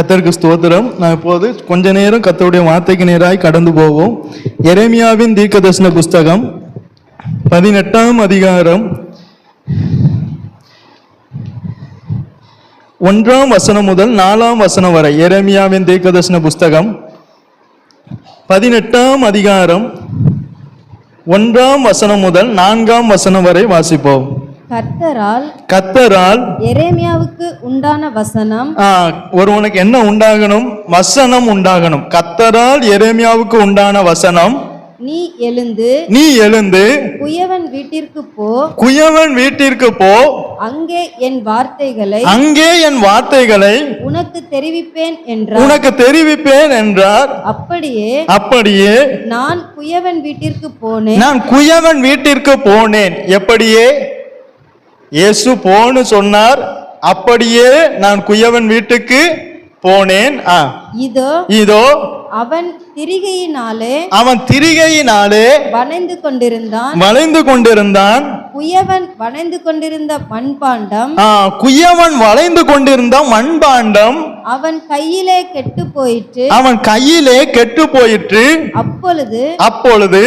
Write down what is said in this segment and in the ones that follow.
கர்த்தருக்கு ஸ்தோத்திரம். நான் இப்போது கொஞ்ச நேரம் கர்த்தருடைய வார்த்தைக்கு நேராய் கடந்து போவோம். எரேமியாவின் தீர்க்கதரிசன புஸ்தகம் 18ஆம் அதிகாரம் 1ஆம் வசனம் முதல் 4ஆம் வசனம் வரை. எரேமியாவின் தீர்க்கதரிசன புஸ்தகம் 18ஆம் அதிகாரம் 1ஆம் வசனம் முதல் 4ஆம் வசனம் வரை வாசிப்போம். கர்த்தரால் எரேமியாவுக்கு உண்டான வசனம். ஒருவனுக்கு என்ன உண்டாகணும்? வசனம் உண்டாகணும். கர்த்தரால் எரேமியாவுக்கு உண்டான வசனம். நீ எழுந்து குயவன் வீட்டிற்கு போ, அங்கே என் வார்த்தைகளை உனக்கு தெரிவிப்பேன் என்றார். அப்படியே நான் குயவன் வீட்டிற்கு போனேன். எப்படியே இயேசு போன்னு சொன்னார். அப்படியே நான் குயவன் வீட்டுக்கு போனேன். இதோ அவன் திரிகையினாலே வளைந்து கொண்டிருந்தான். குயவன் வளைந்து கொண்டிருந்த மண்பாண்டம் அவன் கையிலே கெட்டு போயிற்று. அப்பொழுது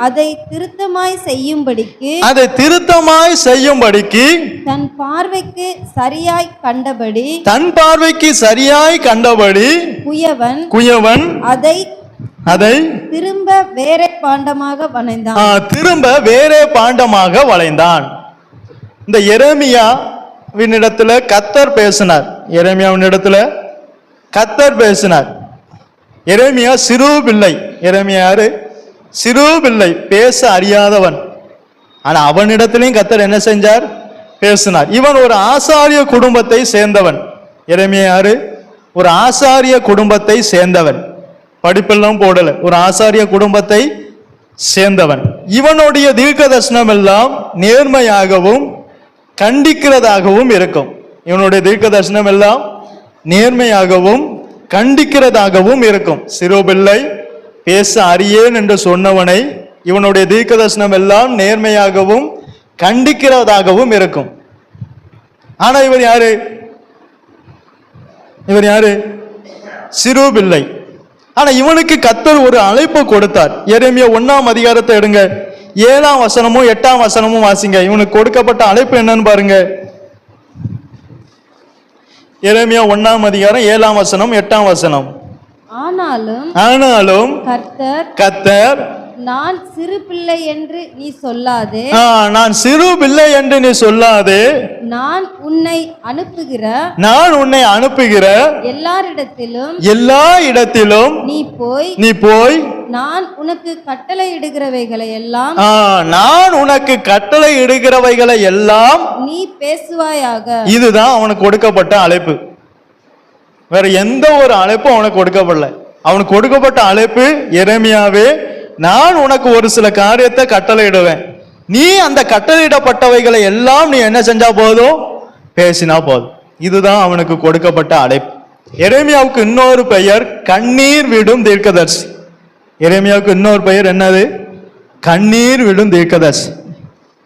அதை திருத்தமாய் செய்யும்படிக்கு தன் பார்வைக்கு சரியாய் கண்டபடி குயவன் அதை திரும்ப வேறே பாண்டமாக வளைந்தான். இந்த எரேமியாவினிடத்துல கர்த்தர் பேசினார். எரேமியா சிறு பிள்ளை. எரேமியா யாரு? சிறு பிள்ளை, பேச அறியாதவன். ஆனா அவனிடத்திலையும் கர்த்தர் என்ன செஞ்சார்? பேசினார். இவன் ஒரு ஆசாரிய குடும்பத்தை சேர்ந்தவன். எரேமியா யாரு? ஒரு ஆசாரிய குடும்பத்தை சேர்ந்தவன். படிப்பெல்லாம் போடல, ஒரு ஆசாரிய குடும்பத்தை சேர்ந்தவன். இவனுடைய தீர்க்கதரிசனம் எல்லாம் நேர்மையாகவும் கண்டிக்கிறதாகவும் இருக்கும். இவனுடைய தீர்க்கதரிசனம் எல்லாம் நேர்மையாகவும் கண்டிக்கிறதாகவும் இருக்கும். சிறுபிள்ளை, பேச அறியேன் என்று சொன்னவனை இவனுடைய தீர்க்கதரிசனம் எல்லாம் நேர்மையாகவும் கண்டிக்கிறதாகவும் இருக்கும். ஆனா இவர் யாரு? சிறு பிள்ளை. ஆனா இவனுக்கு கர்த்தர் ஒரு அழைப்பு கொடுத்தார். எரேமியா 1ஆம் அதிகாரத்தை எடுங்க, 7ஆம் வசனமும் 8ஆம் வசனமும் வாசிங்க. இவனுக்கு கொடுக்கப்பட்ட அழைப்பு என்னன்னு பாருங்க. எரேமியா 1ஆம் அதிகாரம் 7ஆம் வசனம் 8ஆம் வசனம். ஆனாலும் கர்த்தர் நான் சிறு பிள்ளை என்று நீ சொல்லாதே. நான் உன்னை அனுப்புகிற எல்லா இடத்திலும் நீ போய் நான் உனக்கு கட்டளையிடுகிறவைகளை எல்லாம் நீ பேசுவாயாக. இதுதான் அவனுக்கு கொடுக்கப்பட்ட அழைப்பு. வேற எந்த ஒரு அழைப்பும் அவனுக்கு கொடுக்கப்படல. அவனுக்கு கொடுக்கப்பட்ட அழைப்பு, எரேமியாவே, நான் உனக்கு ஒரு சில காரியத்தை கட்டளையிடுவேன். நீ அந்த கட்டளையிடப்பட்டவைகளை எல்லாம் நீ என்ன செஞ்சா போதும்? பேசினா போதும். இதுதான் அவனுக்கு கொடுக்கப்பட்ட அழைப்பு. எரேமியாவுக்கு இன்னொரு பெயர் கண்ணீர் விடும் தீர்க்கதரிசி. எரேமியாவுக்கு இன்னொரு பெயர் என்னது? கண்ணீர் விடும் தீர்க்கதரிசி.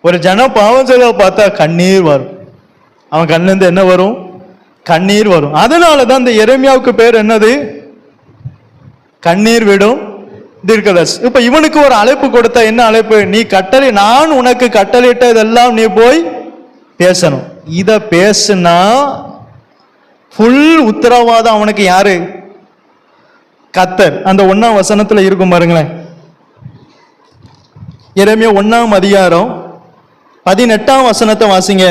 ஒரு ஜனம் பாவம் செய்ய பார்த்தா கண்ணீர் வரும். அவன் கண்ணிலிருந்து என்ன வரும்? கண்ணீர் வரும். அதனாலதான் இந்த எரேமியாவுக்கு பேர் என்னது? கண்ணீர் விடும் தீர்க்கதரிசி. இப்ப இவனுக்கு ஒரு அழைப்பு கொடுத்த. என்ன அழைப்பு? நீ நான் உனக்கு கட்டளையிட்டதெல்லாம் நீ போய் பேசணும். இத பேசுனா ஃபுல் உத்தரவாதம் அவனுக்கு யாரு? கர்த்தர். அந்த 1ஆம் வசனத்துல இருக்கும் பாருங்களேன். எரேமியா 1ஆம் அதிகாரம் 18ஆம் வசனத்தை வாசிங்க.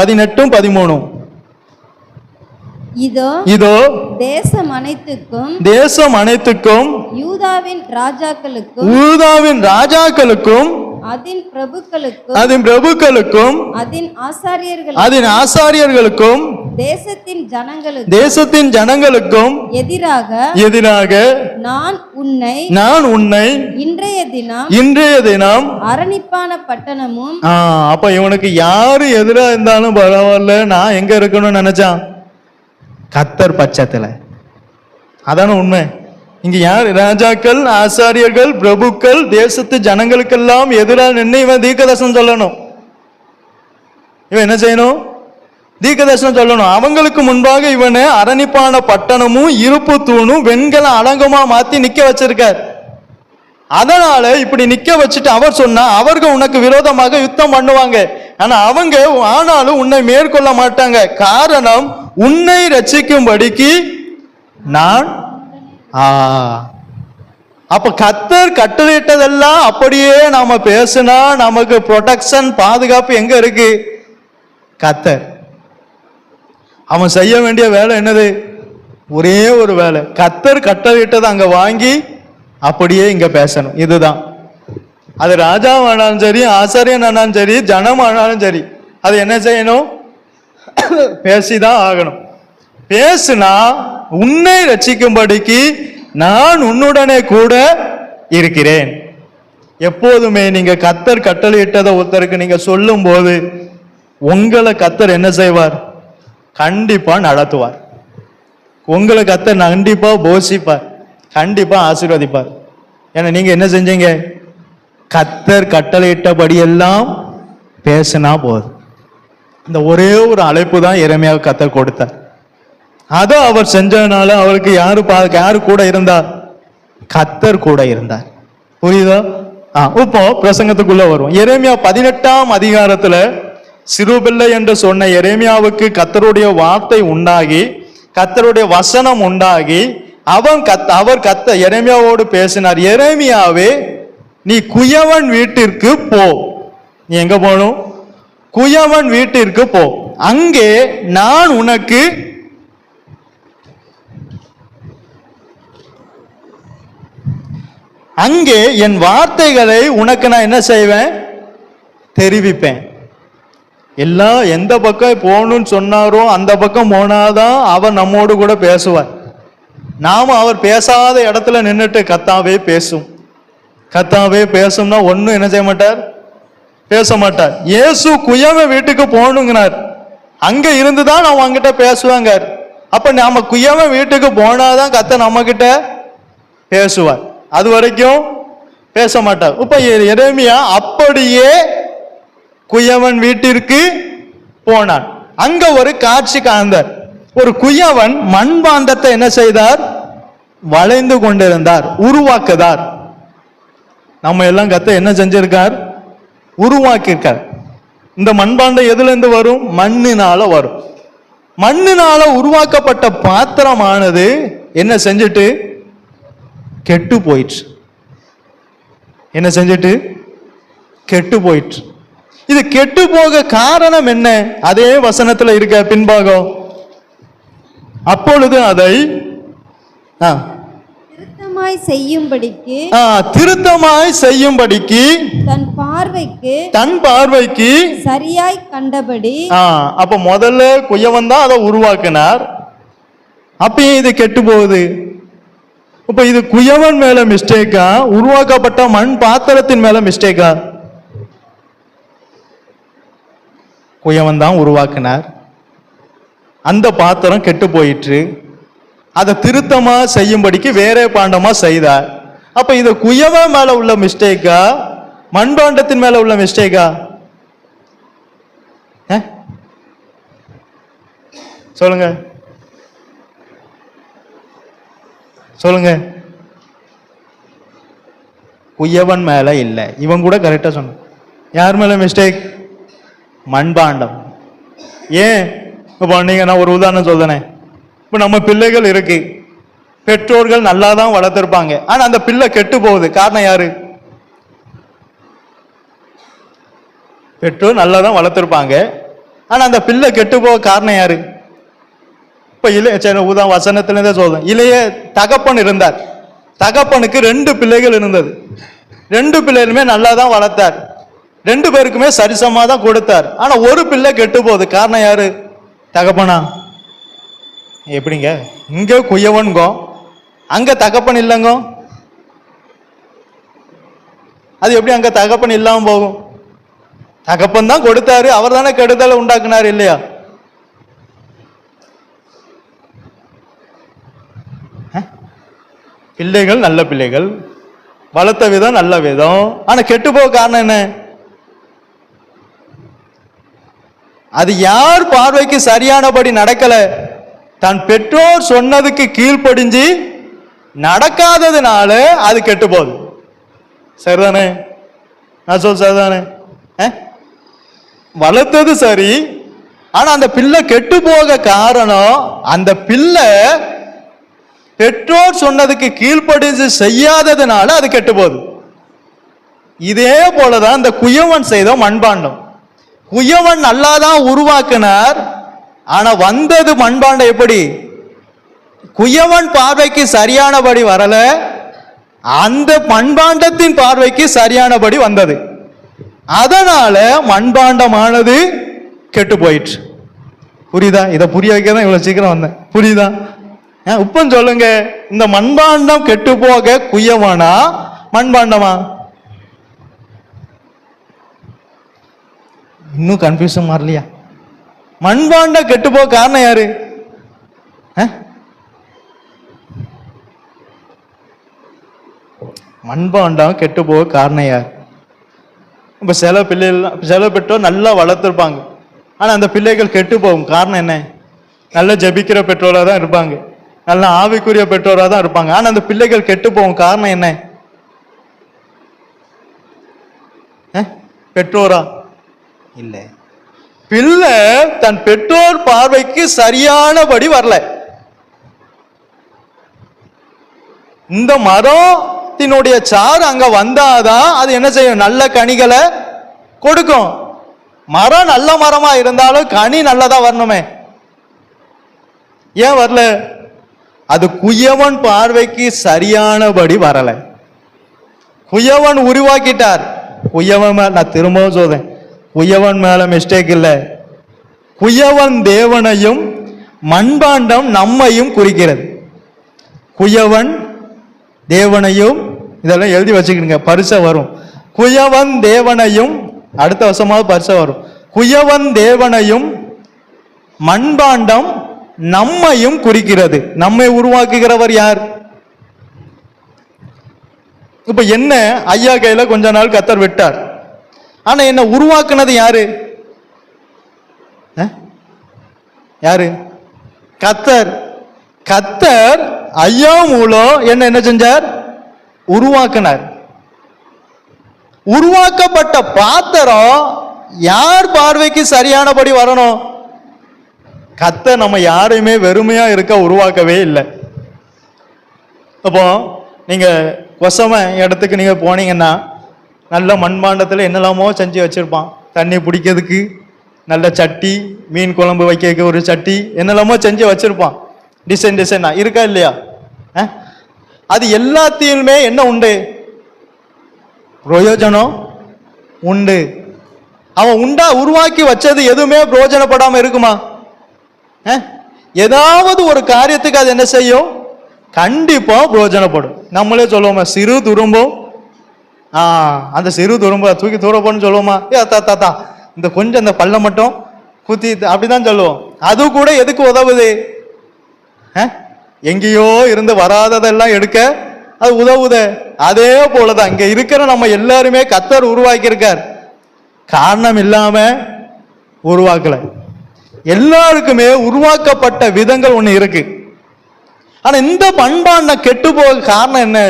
18ம் 13. இதோ தேசம் அனைத்துக்கும் யூதாவின் ராஜாக்களுக்கும் அதன் பிரபுக்களுக்கும் அதன் ஆசாரியர்களுக்கும் தேசத்தின் ஜனங்களுக்கும் எதிராக நான் உன்னை இன்றைய தினம் அரணிப்பான பட்டணமும். அப்ப இவனுக்கு யாரு எதிரா இருந்தாலும் பரவாயில்ல, நான் எங்க இருக்கணும்னு நினைச்சான்? கர்த்தர் பட்சத்துல. அதான உண்மை. இங்க யார்? ராஜாக்கள், ஆசாரியர்கள், பிரபுக்கள், தேசத்து ஜனங்களுக்கெல்லாம் எதிராக நின்று இவன் தீர்க்கதரிசனம் சொல்லணும். இவன் என்ன செய்யணும்? தீர்க்கதரிசனம் சொல்லணும். அவங்களுக்கு முன்பாக இவனை அரணிப்பான பட்டணமும் இருப்பு தூணும் வெண்கல அலங்கமா மாத்தி நிக்க வச்சிருக்கார். அதனால இப்படி நிக்க வச்சுட்டு அவர் சொன்னா அவர்கள் உனக்கு விரோதமாக யுத்தம் பண்ணுவாங்க. ஆனா அவங்க ஆனாலும் உன்னை மேற்கொள்ள மாட்டாங்க. காரணம் உன்னை ரட்சிக்கும்படிக்கு நான் அப்ப கர்த்தர் கட்டளையிட்டதெல்லாம் அப்படியே நாம பேசினா நமக்கு ப்ரொடெக்ஷன் பாதுகாப்பு எங்க இருக்கு? கர்த்தர். அவன் செய்ய வேண்டிய வேலை என்னது? ஒரே ஒரு வேலை, கர்த்தர் கட்டளையிட்டதை அங்க வாங்கி அப்படியே இங்க பேசணும். இதுதான். அது ராஜாவானாலும் சரி, ஆசாரியன் ஆனாலும் சரி, ஜனம் ஆனாலும் சரி, அது என்ன செய்யணும்? பேசிதான் ஆகணும். பேசுனா உன்னை ரட்சிக்கும்படிக்கு நான் உன்னுடனே கூட இருக்கிறேன். எப்போதுமே நீங்க கர்த்தர் கட்டளையிட்டதை ஒருத்தருக்கு நீங்க சொல்லும் போது உங்களை கர்த்தர் என்ன செய்வார்? கண்டிப்பா நடத்துவார். உங்களை கர்த்தர் கண்டிப்பா போஷிப்பார், கண்டிப்பா ஆசீர்வதிப்பார். ஏன்னா நீங்க என்ன செஞ்சீங்க? கர்த்தர் கட்டளையிட்டபடியெல்லாம் பேசினா போதும். இந்த ஒரே ஒரு அழைப்பு தான் எரேமியாவுக்கு கர்த்தர் கொடுத்தார். அதை அவர் செஞ்சதுனால அவருக்கு யாரு கூட இருந்தார்? கர்த்தர் கூட இருந்தார். புரியுதா? இப்போ பிரசங்கத்துக்குள்ள வரும். எரேமியா 18ஆம் அதிகாரத்துல சிறுபிள்ளை என்று சொன்ன எரேமியாவுக்கு கர்த்தருடைய வார்த்தை உண்டாகி, கர்த்தருடைய வசனம் உண்டாகி, அவர் எரேமியாவோடு பேசினார். எரேமியாவே, நீ குயவன் வீட்டிற்கு போ. நீ எங்க போகணும்? குயவன் வீட்டிற்கு போ. அங்கே நான் உனக்கு அங்கே என் வார்த்தைகளை உனக்கு நான் என்ன செய்வேன்? தெரிவிப்பேன். எந்த பக்கம் போகணும்னு சொன்னாரோ அந்த பக்கம் போனாதான் அவர் நம்மோடு கூட பேசுவார். நாம அவர் பேசாத இடத்துல நின்றுட்டு கர்த்தாவே பேசும், கர்த்தாவே பேசும்னா ஒன்னும் என்ன செய்ய மாட்டார்? பேச மாட்டார். இயேசு குயவ வீட்டுக்கு போகணுங்கிறார். அங்க இருந்துதான் அவன் அங்கிட்ட பேசுவாங்க. அப்ப நாம குயவ வீட்டுக்கு போனாதான் கர்த்தர் நம்ம கிட்ட பேசுவார். அது வரைக்கும் பேச மாட்டார். இப்ப எரேமியா அப்படியே குயவன் வீட்டிற்கு போனான். அங்க ஒரு காட்சி காந்தார். ஒரு குயவன் மண்பாண்டத்தை என்ன செய்தார்? வளைந்து கொண்டிருந்தார், உருவாக்குதார். நம்ம எல்லாம் கர்த்தர் என்ன செஞ்சிருக்கார்? உருவாக்கியிருக்கார். இந்த மண்பாண்டம் எதுல இருந்து வரும்? மண்ணினால வரும். மண்ணினால உருவாக்கப்பட்ட பாத்திரமானது என்ன செஞ்சுட்டு? கெட்டு போயிற்று. என்ன செஞ்சுட்டு? கெட்டு போயிற்று. இது கெட்டு போக காரணம் என்ன? அதே வசனத்துல இருக்க பின்பாகம். அப்பொழுது அதை திருத்தமாய் செய்யும்படிக்கு தன் பார்வைக்கு சரியாய் கண்டபடி. அப்ப முதல்ல குயவன் தான் அதை உருவாக்கினார். அப்பயும் இது கெட்டு போகுது. இப்ப இது குயவன் மேல மிஸ்டேக்கா, உருவாக்கப்பட்ட மண் பாத்திரத்தின் மேல மிஸ்டேக்கா? குயவன் தான் உருவாக்கினார். அந்த பாத்திரம் கெட்டு போயிற்று. அதை திருத்தமா செய்யும்படிக்கு வேற பாண்டமா செய்தார். அப்ப இது குயவன் மேல உள்ள மிஸ்டேக்கா, மண்பாண்டத்தின் மேல உள்ள மிஸ்டேக்கா? சொல்லுங்க சொல்லுங்க. குயவன் மேல இல்ல. இவன் கூட கரெக்டா சொன்ன. யார் மேல மிஸ்டேக்? மண்பாண்டம். ஏன்? இப்போ நீங்க நான் ஒரு உதாரணம் சொல்றேன். இப்போ நம்ம பிள்ளைகள் இருக்கு, பெற்றோர்கள் நல்லா தான் வளர்த்திருப்பாங்க, ஆனா அந்த பிள்ளை கெட்டு போகுது. காரணம் யாரு? பெற்றோர் நல்லா தான் வளர்த்திருப்பாங்க, ஆனா அந்த பிள்ளை கெட்டு போக காரணம் யாரு? இப்ப வசனத்திலிருந்தே சொல்றேன். இளைய தகப்பன் இருந்தார். தகப்பனுக்கு 2 பிள்ளைகள் இருந்தது. 2 பிள்ளைகளுமே நல்லா தான் வளர்த்தார், 2 பேருக்குமே சரிசமா தான் கொடுத்தார். ஆனா ஒரு பிள்ளை கெட்டு போகுது. காரணம் யாரு? தகப்பனா? எப்படிங்க? இங்க குயவன்கோ, அங்க தகப்பன் இல்லைங்கோ. அது எப்படி அங்க தகப்பன் இல்லாம போகும்? தகப்பன் தான் கொடுத்தாரு, அவர் தானே கெடுதலை உண்டாக்குனாரு இல்லையா? பிள்ளைகள் நல்ல பிள்ளைகள், வளர்த்த விதம் நல்ல விதம், ஆனா கெட்டு போக காரணம் என்ன? அது யார் பார்வைக்கு சரியானபடி நடக்கல? தன் பெற்றோர் சொன்னதுக்கு கீழ்ப்படிஞ்சு நடக்காததுனால அது கெட்டு போகுது. சரிதானே? நான் சொல் சரிதானே? வளர்த்தது சரி, ஆனா அந்த பிள்ளை கெட்டு போக காரணம் அந்த பிள்ளை பெற்றோர் சொன்னதுக்கு கீழ்ப்படிஞ்சு செய்யாததுனால அது கெட்டு போகுது. இதே போலதான் இந்த குயவன் செய்த மண்பாண்டம். குயவன் நல்லாதான் உருவாக்கினார், ஆனா வந்தது மண்பாண்டம் எப்படி? குயவன் பார்வைக்கு சரியானபடி வரல, அந்த மண்பாண்டத்தின் பார்வைக்கு சரியானபடி வந்தது. அதனால மண்பாண்டமானது கெட்டு போயிற்று. புரியுதா? இதை புரிய வைக்க தான் இவ்வளவு சீக்கிரம் வந்தேன். புரியுதா? இப்ப சொல்லுங்க, இந்த மண்பாண்டம் கெட்டு போக குயவனா மண்பாண்டமா? இன்னும் கன்ஃபியூஷன் மாறலையா? மண்பாண்டம் கெட்டு போக காரணம் யாரு? மண்பாண்டம் கெட்டு போக காரணம் யார்? இப்ப சில பிள்ளைகள், சில பெற்றோர் நல்லா வளர்த்துருப்பாங்க, ஆனா அந்த பிள்ளைகள் கெட்டு போகும் காரணம் என்ன? நல்ல ஜபிக்கிற பெற்றோராக தான் இருப்பாங்க, நல்ல ஆவிக்குரிய பெற்றோராக தான் இருப்பாங்க, ஆனா அந்த பிள்ளைகள் கெட்டு போகும் காரணம் என்ன? பெற்றோரா? இல்ல, பிள்ளை தன் பெற்றோர் பார்வைக்கு சரியானபடி வரல. இந்த மரத்தினுடைய சாறு அங்க வந்தாதான் அது என்ன செய்யும்? நல்ல கனிகளை கொடுக்கும். மரம் நல்ல மரமா இருந்தாலும் கனி நல்லதா வரணுமே, ஏன் வரல? அது குயவன் பார்வைக்கு சரியானபடி வரல. குயவன் உருவாக்கிட்டார். குயவன் மேல, நான் திரும்பவும் சொல்றேன், குயவன் மேல மிஸ்டேக் இல்லை. குயவன் தேவனையும் மண்பாண்டம் நம்மையும் குறிக்கிறது. குயவன் தேவனையும், இதெல்லாம் எழுதி வச்சுக்கிடுங்க, பரிசை வரும். குயவன் தேவனையும், அடுத்த வருஷமாவது பரிசை வரும். குயவன் தேவனையும் மண்பாண்டம் நம்மையும் குறிக்கிறது. நம்மை உருவாக்குகிறவர் யார்? இப்ப என்ன, ஐயா கையில கொஞ்ச நாள் கத்தர் விட்டார், ஆனா என்ன உருவாக்குனது யாரு? யாரு? கத்தர். கத்தர் ஐயா மூலம் என்ன செஞ்சார்? உருவாக்கினார். உருவாக்கப்பட்ட பாத்திரம் யார் பார்வைக்கு சரியானபடி வரணும்? கத்தர் நம்ம யாரையுமே வெறுமையா இருக்க உருவாக்கவே இல்லை. அப்போ நீங்க கொசம இடத்துக்கு நீங்க போனீங்கன்னா நல்ல மண்பாண்டத்தில் என்னெல்லாமோ செஞ்சு வச்சிருப்பான். தண்ணி பிடிக்கிறதுக்கு நல்ல சட்டி, மீன் குழம்பு வைக்க ஒரு சட்டி, என்னெல்லாமோ செஞ்சு வச்சிருப்பான். டிசைன் டிசைனா இருக்கா இல்லையா? அது எல்லாத்தையுமே என்ன உண்டு? பிரயோஜனம் உண்டு. அவன் உருவாக்கி வச்சது எதுவுமே பிரயோஜனப்படாம இருக்குமா? ஏதாவது ஒரு காரியத்துக்கு அது என்ன செய்யும்? கண்டிப்பா பிரயோஜனப்படும். நம்மளே சொல்லுவோமா, சிறு துரும்பும், அந்த சிறு துரும்ப தூக்கி தூரப்போன்னு சொல்லுவோமா? தாத்தா இந்த கொஞ்சம் இந்த பல்ல மட்டும் குத்தி, அப்படிதான் சொல்லுவோம். அது கூட எதுக்கு உதவுது? எங்கேயோ இருந்து வராததெல்லாம் எடுக்க அது உதவுது. அதே போலதான் இங்க இருக்கிற நம்ம எல்லாருமே கத்தர் உருவாக்கி இருக்கார், காரணம் இல்லாம உருவாக்கல. எல்லாருக்குமே உருவாக்கப்பட்ட விதங்கள் ஒண்ணு இருக்கு. ஆனா இந்த பண்பாண்டம் கெட்டு போக காரணம் என்ன?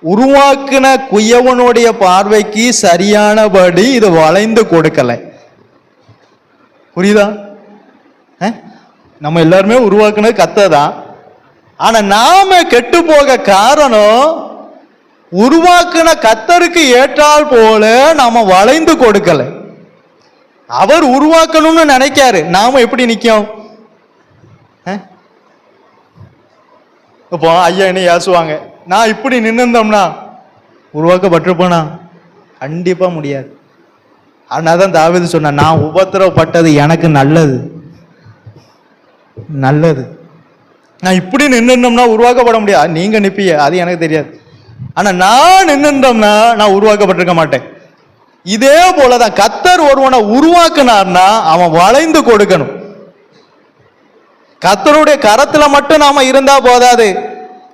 உருவாக்குன குயவனுடைய பார்வைக்கு சரியானபடி இது வளைந்து கொடுக்கல. புரியுதா? நம்ம எல்லாருமே உருவாக்குனது கத்ததான், ஆனா நாம கெட்டு போக காரணம் உருவாக்குன கத்தருக்கு ஏற்றால் போல நாம வளைந்து கொடுக்கல. அவர் உருவாக்கணும்னு நினைக்காரு, நாம எப்படி நிக்கும்? இப்போ ஐயா என்ன ஏசுவாங்க, நான் இப்படி நின்றுந்தோம்னா உருவாக்கப்பட்டிருப்பேனா? கண்டிப்பா முடியாது. அதனால்தான் தாவீது சொன்ன, நான் உபத்திரவப்பட்டது எனக்கு நல்லது நல்லது. நான் இப்படி நின்றுந்தோம்னா உருவாக்கப்பட முடியாது. நீங்க நிப்பீங்க, அது எனக்கு தெரியாது. ஆனா நான் நின்றுந்தோம்னா நான் உருவாக்கப்பட்டிருக்க மாட்டேன். இதே போலதான் கத்தர் ஒருவனை உருவாக்குனார்னா அவன் வளைந்து கொடுக்கணும். கத்தருடைய கரத்துல மட்டும் நாம இருந்தா போதாது,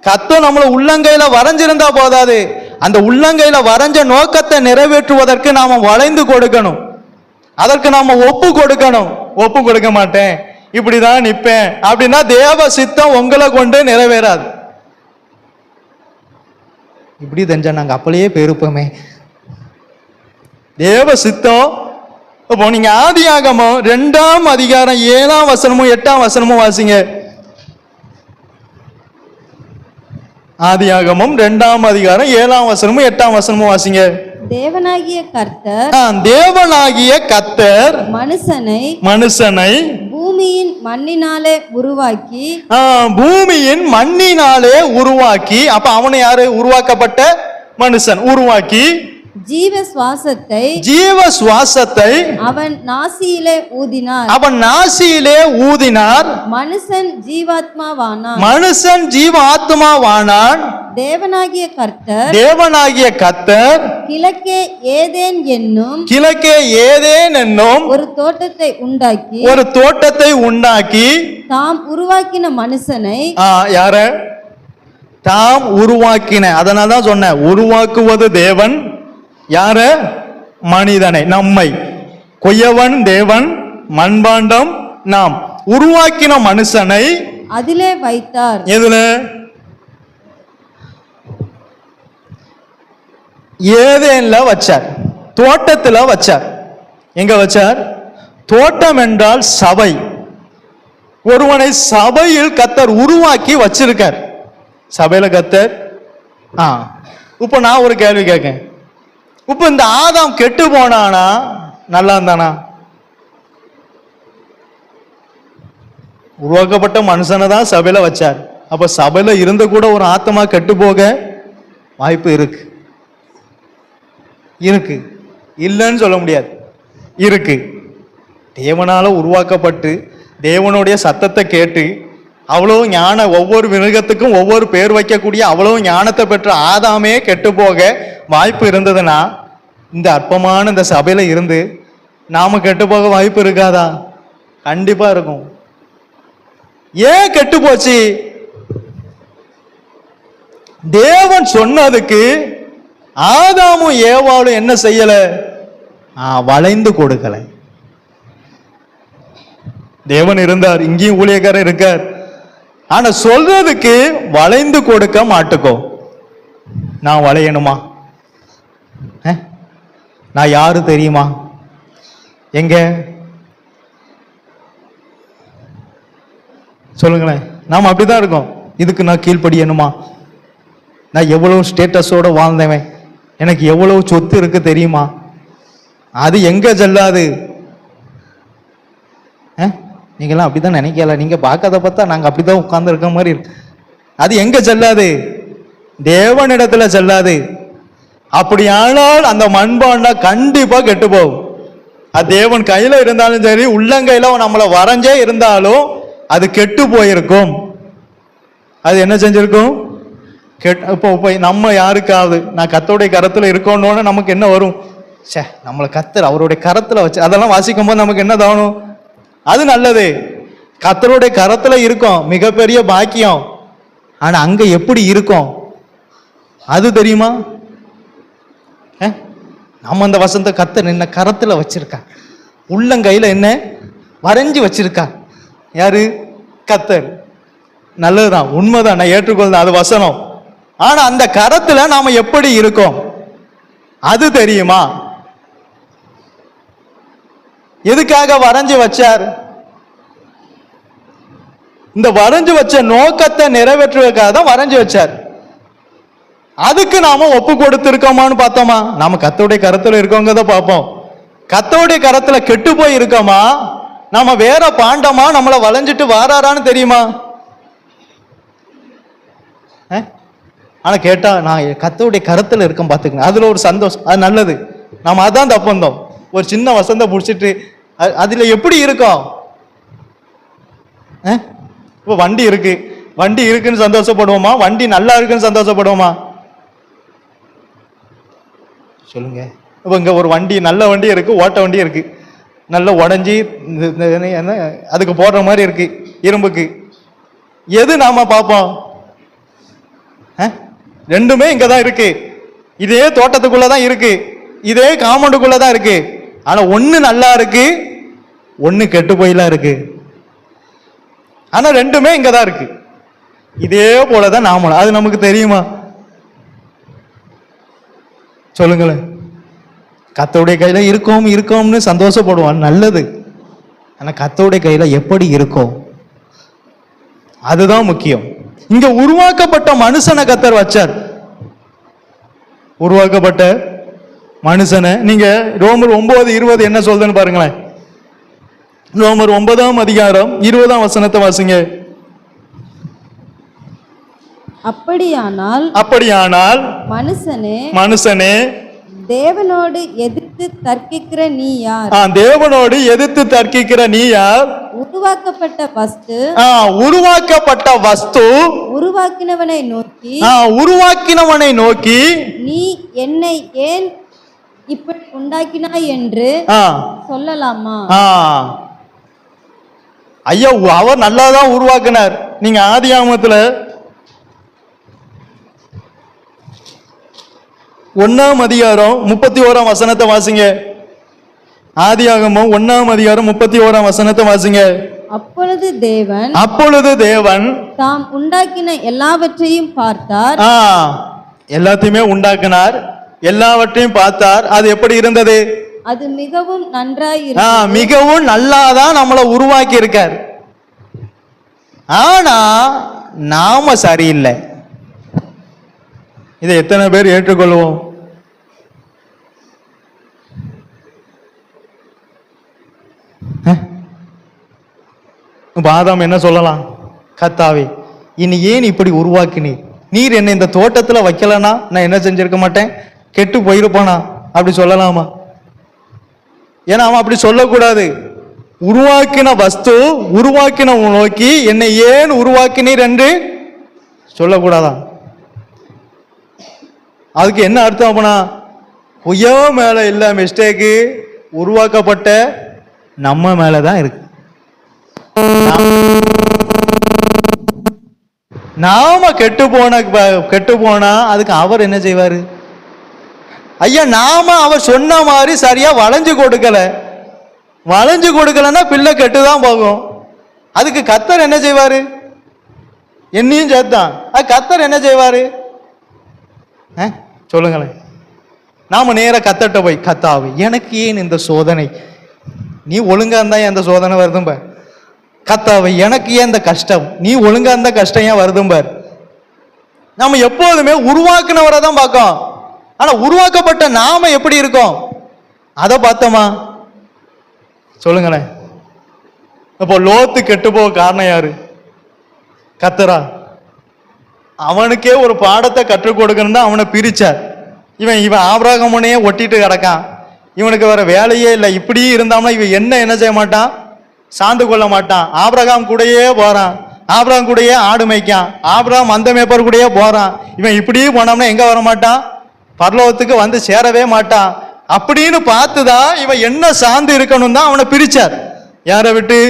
கத்தர் நம்மள உள்ளங்கையில வரைஞ்சிருந்தா போதாது. அந்த உள்ளங்கையில வரைஞ்ச நோக்கத்தை நிறைவேற்றுவதற்கு நாம வளைந்து கொடுக்கணும். அதற்கு நாம ஒப்பு கொடுக்கணும். ஒப்பு கொடுக்க மாட்டேன், இப்படிதான் நிப்பேன் அப்படின்னா தேவ சித்தம் உங்களை கொண்டு நிறைவேறாது. இப்படி தெரிஞ்சா நாங்க அப்பளையே போயிருப்போமே. தேவ சித்தம் இப்போ நீங்க ஆதியாகமம் 2ஆம் அதிகாரம் 7ஆம் வசனமும் 8ஆம் வசனமும் வாசிங்க. ஆதியாகமம் 2ஆம் அதிகாரம் 7ஆம் வசனமும் 8ஆம் வசனமும் வாசிங்க. தேவனாகிய கர்த்தர் தேவனாகிய கர்த்தர் மனுஷனை பூமியின் மண்ணினாலே உருவாக்கி அப்ப அவனை யாரு? உருவாக்கப்பட்ட மனுஷன் உருவாக்கி ஜீவ சுவாசத்தை அவன் நாசியிலே ஊதினார். மனுஷன் ஜீவாத்மாவானான். தேவனாகிய கர்த்தர் கிழக்கே ஏதேன் என்னும் ஒரு தோட்டத்தை உண்டாக்கி தாம் உருவாக்கின மனுஷனை யார? தாம் உருவாக்கின. அதனால்தான் சொன்ன உருவாக்குவது தேவன், யார? மனிதனை, நம்மை. கொய்யவன் தேவன், மண்பாண்டம் நாம். உருவாக்கின மனுஷனை அதிலே வைத்தார். எதுல? ஏதேன்ல வச்சார், தோட்டத்துல வச்சார். எங்க வச்சார்? தோட்டம் என்றால் சபை. ஒருவனை சபையில் கர்த்தர் உருவாக்கி வச்சிருக்கார். சபையில கர்த்தர். இப்ப நான் ஒரு கேள்வி கேட்கேன். இப்ப இந்த ஆதாம் கெட்டு போனானா நல்லா இருந்தானா? உருவாக்கப்பட்ட மனுஷனை தான் சபையில வச்சார். அப்ப சபையில இருந்து கூட ஒரு ஆத்மா கெட்டு போக வாய்ப்பு இருக்கு. இல்லைன்னு சொல்ல முடியாது, இருக்கு. தேவனால உருவாக்கப்பட்டு தேவனுடைய சத்தத்தை கேட்டு அவ்வளவு ஞான, ஒவ்வொரு மிருகத்துக்கும் ஒவ்வொரு பேர் வைக்கக்கூடிய அவ்வளவு ஞானத்தை பெற்ற ஆதாமே கெட்டு போக வாய்ப்பு இருந்ததுன்னா இந்த அற்பமான இந்த சபையில இருந்து நாம கெட்டு போக வாய்ப்பு இருக்காதா? கண்டிப்பா இருக்கும். ஏன் கெட்டு போச்சு? தேவன் சொன்னதுக்கு ஆதாமும் ஏவாளும் என்ன செய்யல? வளைந்து கொடுக்கல. தேவன் இருந்தார், இங்கேயும் ஊழியக்காரர் இருக்கார். ஆனா சொல்றதுக்கு வளைந்து கொடுக்க மாட்டுக்கோ. நான் வளையணுமா? நான் யாரு தெரியுமா? எங்க சொல்லுங்களேன். நாம் அப்படிதான் இருக்கோம். இதுக்கு நான் கீழ்ப்படியணுமா? நான் எவ்வளவு ஸ்டேட்டஸோட வாழ்ந்தவன், எனக்கு எவ்வளவு சொத்து இருக்கு தெரியுமா? அது எங்க செல்லாது? நீங்களாம் அப்படிதான் நினைக்கல. நீங்க பார்க்காத பார்த்தா நாங்க அப்படிதான் உட்கார்ந்து இருக்க மாதிரி இருக்கு. அது எங்க செல்லாது? தேவனிடத்துல செல்லாது. அப்படியானால் அந்த மண்பாண்டா கண்டிப்பா கெட்டு போகும். அது தேவன் கையில இருந்தாலும் சரி, உள்ளங்கையில நம்மளை வரைஞ்சே இருந்தாலும் அது கெட்டு போயிருக்கும். அது என்ன செஞ்சிருக்கும்? இப்போ நம்ம யாருக்காவது நான் கர்த்தருடைய கரத்துல இருக்கோன்னு நமக்கு என்ன வரும்? சே, நம்மளை கர்த்தர் அவருடைய கரத்துல வச்சு அதெல்லாம் வாசிக்கும் போது நமக்கு என்ன தோணும்? அது நல்லது, கர்த்தருடைய கரத்துல இருக்கும், மிகப்பெரிய பாக்கியம். ஆனா அங்க எப்படி இருக்கும் அது தெரியுமா? நம்ம அந்த வசந்த கர்த்தர் என்ன கரத்துல வச்சிருக்கா, உள்ளங்கையில என்ன வரைஞ்சி வச்சிருக்கா. யாரு? கர்த்தர். நல்லதுதான், உண்மைதான், நான் ஏற்றுக்கொள்றேன், அது வசனம். ஆனா அந்த கரத்துல நாம எப்படி இருக்கோம் அது தெரியுமா? எதுக்காக வரைஞ்சி வச்சார்? இந்த வரைஞ்சு வச்ச நோக்கத்தை நிறைவேற்றுவதற்காக தான் வரைஞ்சு வச்சார். அதுக்கு நாம ஒப்பு கொடுத்திருக்கோமான்னு பார்த்தோமா? நாம கர்த்தருடைய கரத்துல இருக்கவங்க தான் பார்ப்போம். கர்த்தருடைய கரத்துல கெட்டு போய் இருக்கோமா? நாம வேற பாண்டமா நம்மளை வளைஞ்சிட்டு வாராரான்னு தெரியுமா? ஆனா கேட்டா நான் கர்த்தருடைய கரத்துல இருக்கேன் பாத்துக்கங்க, அதுல ஒரு சந்தோஷம், அது நல்லது. நாம அதான் தப்பந்தோம். ஒரு சின்ன வசந்த புடிச்சிட்டு அதுல எப்படி இருக்கும்? இப்போ வண்டி இருக்கு, வண்டி இருக்குன்னு சந்தோஷப்படுவோமா? வண்டி நல்லா இருக்குன்னு சந்தோஷப்படுவோமா? சொல்லுங்க. இப்போ இங்க ஒரு வண்டி, நல்ல வண்டி இருக்கு, ஓட்ட வண்டி இருக்கு, நல்ல உடஞ்சி அதுக்கு போடுற மாதிரி இருக்கு இரும்புக்கு. எது நாம பார்ப்போம்? ரெண்டுமே இங்கதான் இருக்கு, இதே தோட்டத்துக்குள்ளதான் இருக்கு, இதே காம்பவுண்டுக்குள்ளதான் இருக்கு. ஆனா ஒண்ணு நல்லா இருக்கு, ஒண்ணு கெட்டு போயெல்லாம் இருக்கு. ஆனா ரெண்டுமே இங்கதான் இருக்கு. இதே போலதான் நாமளும். அது நமக்கு தெரியுமா? சொல்லுங்களேன். கர்த்தருடைய கையில இருக்கோம்னு சந்தோஷப்படுவான், நல்லது. ஆனா கர்த்தருடைய கையில எப்படி இருக்கோம், அதுதான் முக்கியம். இங்க உருவாக்கப்பட்ட மனுஷனை கர்த்தர் வச்சார். உருவாக்கப்பட்ட மனுஷனை நீங்க ரோமர் 9:20 என்ன சொல்றதுன்னு பாருங்களேன். ரோமர் 9ஆம் அதிகாரம் 20ஆம் வசனத்தை வாசிங்க. அப்படியானால் மனுஷனே தேவனோடு எதிர்த்து தர்க்கிக்கிற நீ யார்? தேவனோடு எதிர்த்து தர்க்கிக்கிற நீ யார்? உருவாக்கப்பட்ட வஸ்து உருவாக்கினவனை நோக்கி நீ என்னை ஏன் இப்படி உண்டாக்கினாய் என்று சொல்லலாமா? ஐயா, அவர் நல்லாதான் உருவாக்கினார். நீங்க ஆதியாகமத்துல 1ஆம் அதிகாரம் 31ஆம் வசனத்தை வாசிங்க. ஆதியாகமம் 1ஆம் அதிகாரம் 31ஆம் வசனத்தை வாசிங்க. அப்பொழுது தேவன் தாம் உண்டாக்கின எல்லாவற்றையும் பார்த்தார். எல்லாத்தையுமே உண்டாக்கினார், எல்லாவற்றையும் பார்த்தார். அது எப்படி இருந்தது? அது மிகவும் நன்றாய் மிகவும் நல்லாதான் நம்மளை உருவாக்கி இருக்கார். ஆனா நாம சரியில்லை. இதை எத்தனை பேர் ஏற்றுக்கொள்வோம்? ஆதாம் என்ன சொல்லலாம்? கர்த்தாவே, இனி ஏன் இப்படி உருவாக்கினீர்? நீர் என்னை இந்த தோட்டத்துல வைக்கலனா நான் என்ன செஞ்சிருக்க மாட்டேன், கெட்டு போயிருப்பானா? அப்படி சொல்லலாமா? ஏன்னா அவன் அப்படி சொல்லக்கூடாது. உருவாக்கின வஸ்து உருவாக்கின நோக்கி என்னை ஏன் உருவாக்கினீர் என்று சொல்லக்கூடாதான். அதுக்கு என்ன அர்த்தம்? அப்படின்னா பொய்யோ மேல இல்ல மிஸ்டேக்கு, உருவாக்கப்பட்ட நம்ம மேலதான் இருக்கு. நாம கெட்டு போனா அதுக்கு அவர் என்ன செய்வாரு? ஐயா, நாம அவர் சொன்ன மாதிரி சரியா வளைஞ்சு கொடுக்கலன்னா பிள்ளை கெட்டுதான் போகும். அதுக்கு கர்த்தர் என்ன செய்வாரு? என்னையும் சேர்த்தான். கர்த்தர் என்ன செய்வாரு சொல்லுங்களேன். நாம நேர கர்த்தர்ட்ட போய், கர்த்தாவே எனக்கு ஏன் இந்த சோதனை, நீ ஒழுங்கா இருந்தா இந்த சோதனை வருதும் பார். கர்த்தாவே எனக்கு ஏன் இந்த கஷ்டம், நீ ஒழுங்கா இருந்த கஷ்டம் ஏன் வருதும் பார். நாம எப்போதுமே உருவாக்குனவரை தான் பார்க்கோம். ஆனா உருவாக்கப்பட்ட நாம எப்படி இருக்கோம் அதை பார்த்தோமா? சொல்லுங்களேன். இப்போ லோத்து கெட்டு போக காரணம் யாரு? கர்த்தரா? அவனுக்கே ஒரு பாடத்தை கற்றுக் கொடுக்கணும் அவனை பிரிச்சார். இவன் ஆபிரகாமுனையே ஒட்டிட்டு கிடக்கான், இவனுக்கு வேற வேலையே இல்லை. இப்படி இருந்தான்னா இவன் என்ன செய்ய மாட்டான், சார்ந்து கொள்ள மாட்டான். ஆபிரகாம் கூடயே போறான், ஆபிரகாம் கூடயே ஆடு மேய்க்கான், ஆபிரகாம் அந்த மேய்ப்பர் கூடயே போறான். இவன் இப்படி போனோம்னா எங்க வர மாட்டான், பரலோகத்துக்கு வந்து சேரவே மாட்டான். அப்படின்னு பார்த்துதான் இவன் என்ன சார்ந்து இருக்கணும் தான் அவனை பிரிச்சார். யாரை விட்டு?